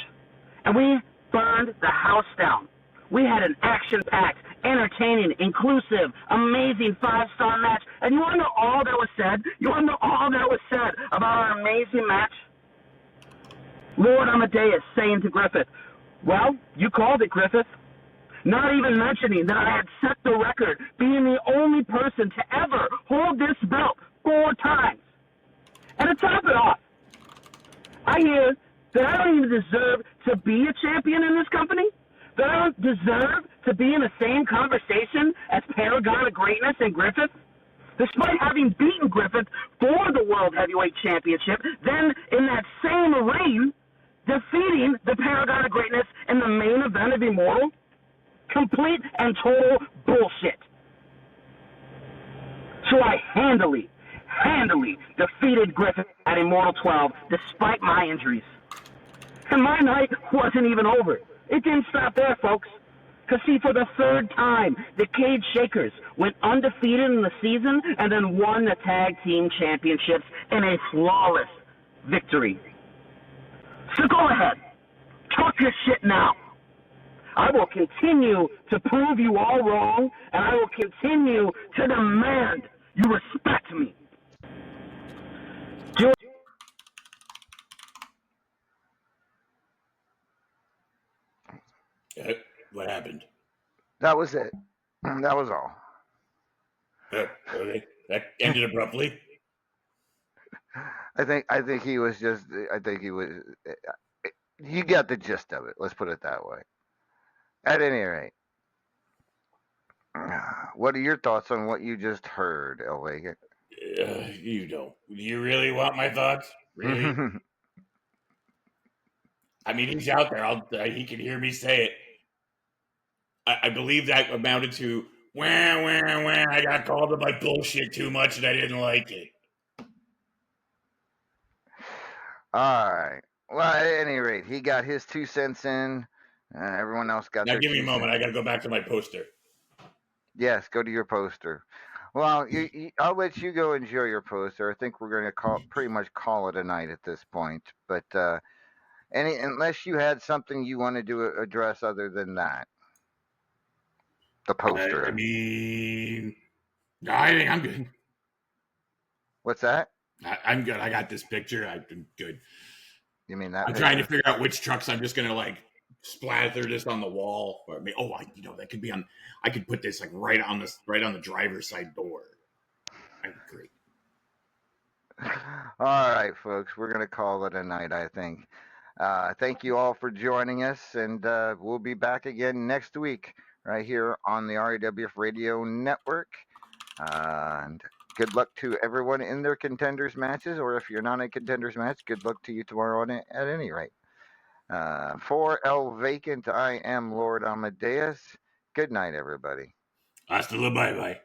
and we burned the house down. We had an action-packed, entertaining, inclusive, amazing 5-star match. And you want to know all that was said? You want to know all that was said about our amazing match? Lord Amadeus saying to Griffith, well, you called it, Griffith. Not even mentioning that I had set the record, being the only person to ever hold this belt 4 times. And to top it off, I hear that I don't even deserve to be a champion in this company, that I don't deserve to be in the same conversation as Paragon of Greatness and Griffith, despite having beaten Griffith for the World Heavyweight Championship, then in that same ring, defeating the Paragon of Greatness in the main event of Immortal. Complete and total bullshit. So I handily defeated Griffith at Immortal 12 despite my injuries. And my night wasn't even over. It didn't stop there, folks. Because, see, for the 3rd time, the Cage Shakers went undefeated in the season and then won the Tag Team Championships in a flawless victory. So go ahead. Talk your shit now. I will continue to prove you all wrong, and I will continue to demand you respect me. What happened? That was it. That was all. Okay. That ended abruptly. I think he was just. I think he was. You got the gist of it. Let's put it that way. At any rate, what are your thoughts on what you just heard, El Vega? You don't. Do you really want my thoughts? Really? I mean, he's out there. He can hear me say it. I believe that amounted to wah, wah, wah. I got called on my bullshit too much and I didn't like it. All right. Well, at any rate, he got his 2 cents in. Everyone else got Now their give me a 2 moment. cents. I got to go back to my poster. Yes, go to your poster. Well, I'll let you go enjoy your poster. I think we're going to pretty much call it a night at this point. But unless you had something you wanted to address other than that, the poster. I mean, no, I think I'm good. What's that? I'm good. I got this picture. I'm good. You mean that? I'm trying to figure out which trucks I'm just gonna like splatter this on the wall. Or that could be on. I could put this like right on the driver's side door. That'd be great. All right, folks, we're gonna call it a night. I think. Thank you all for joining us, and we'll be back again next week right here on the RAWF Radio Network. And good luck to everyone in their contenders matches, or if you're not in a contenders match, good luck to you tomorrow at any rate. For El Vacant, I am Lord Amadeus. Good night, everybody. Hasta la bye bye.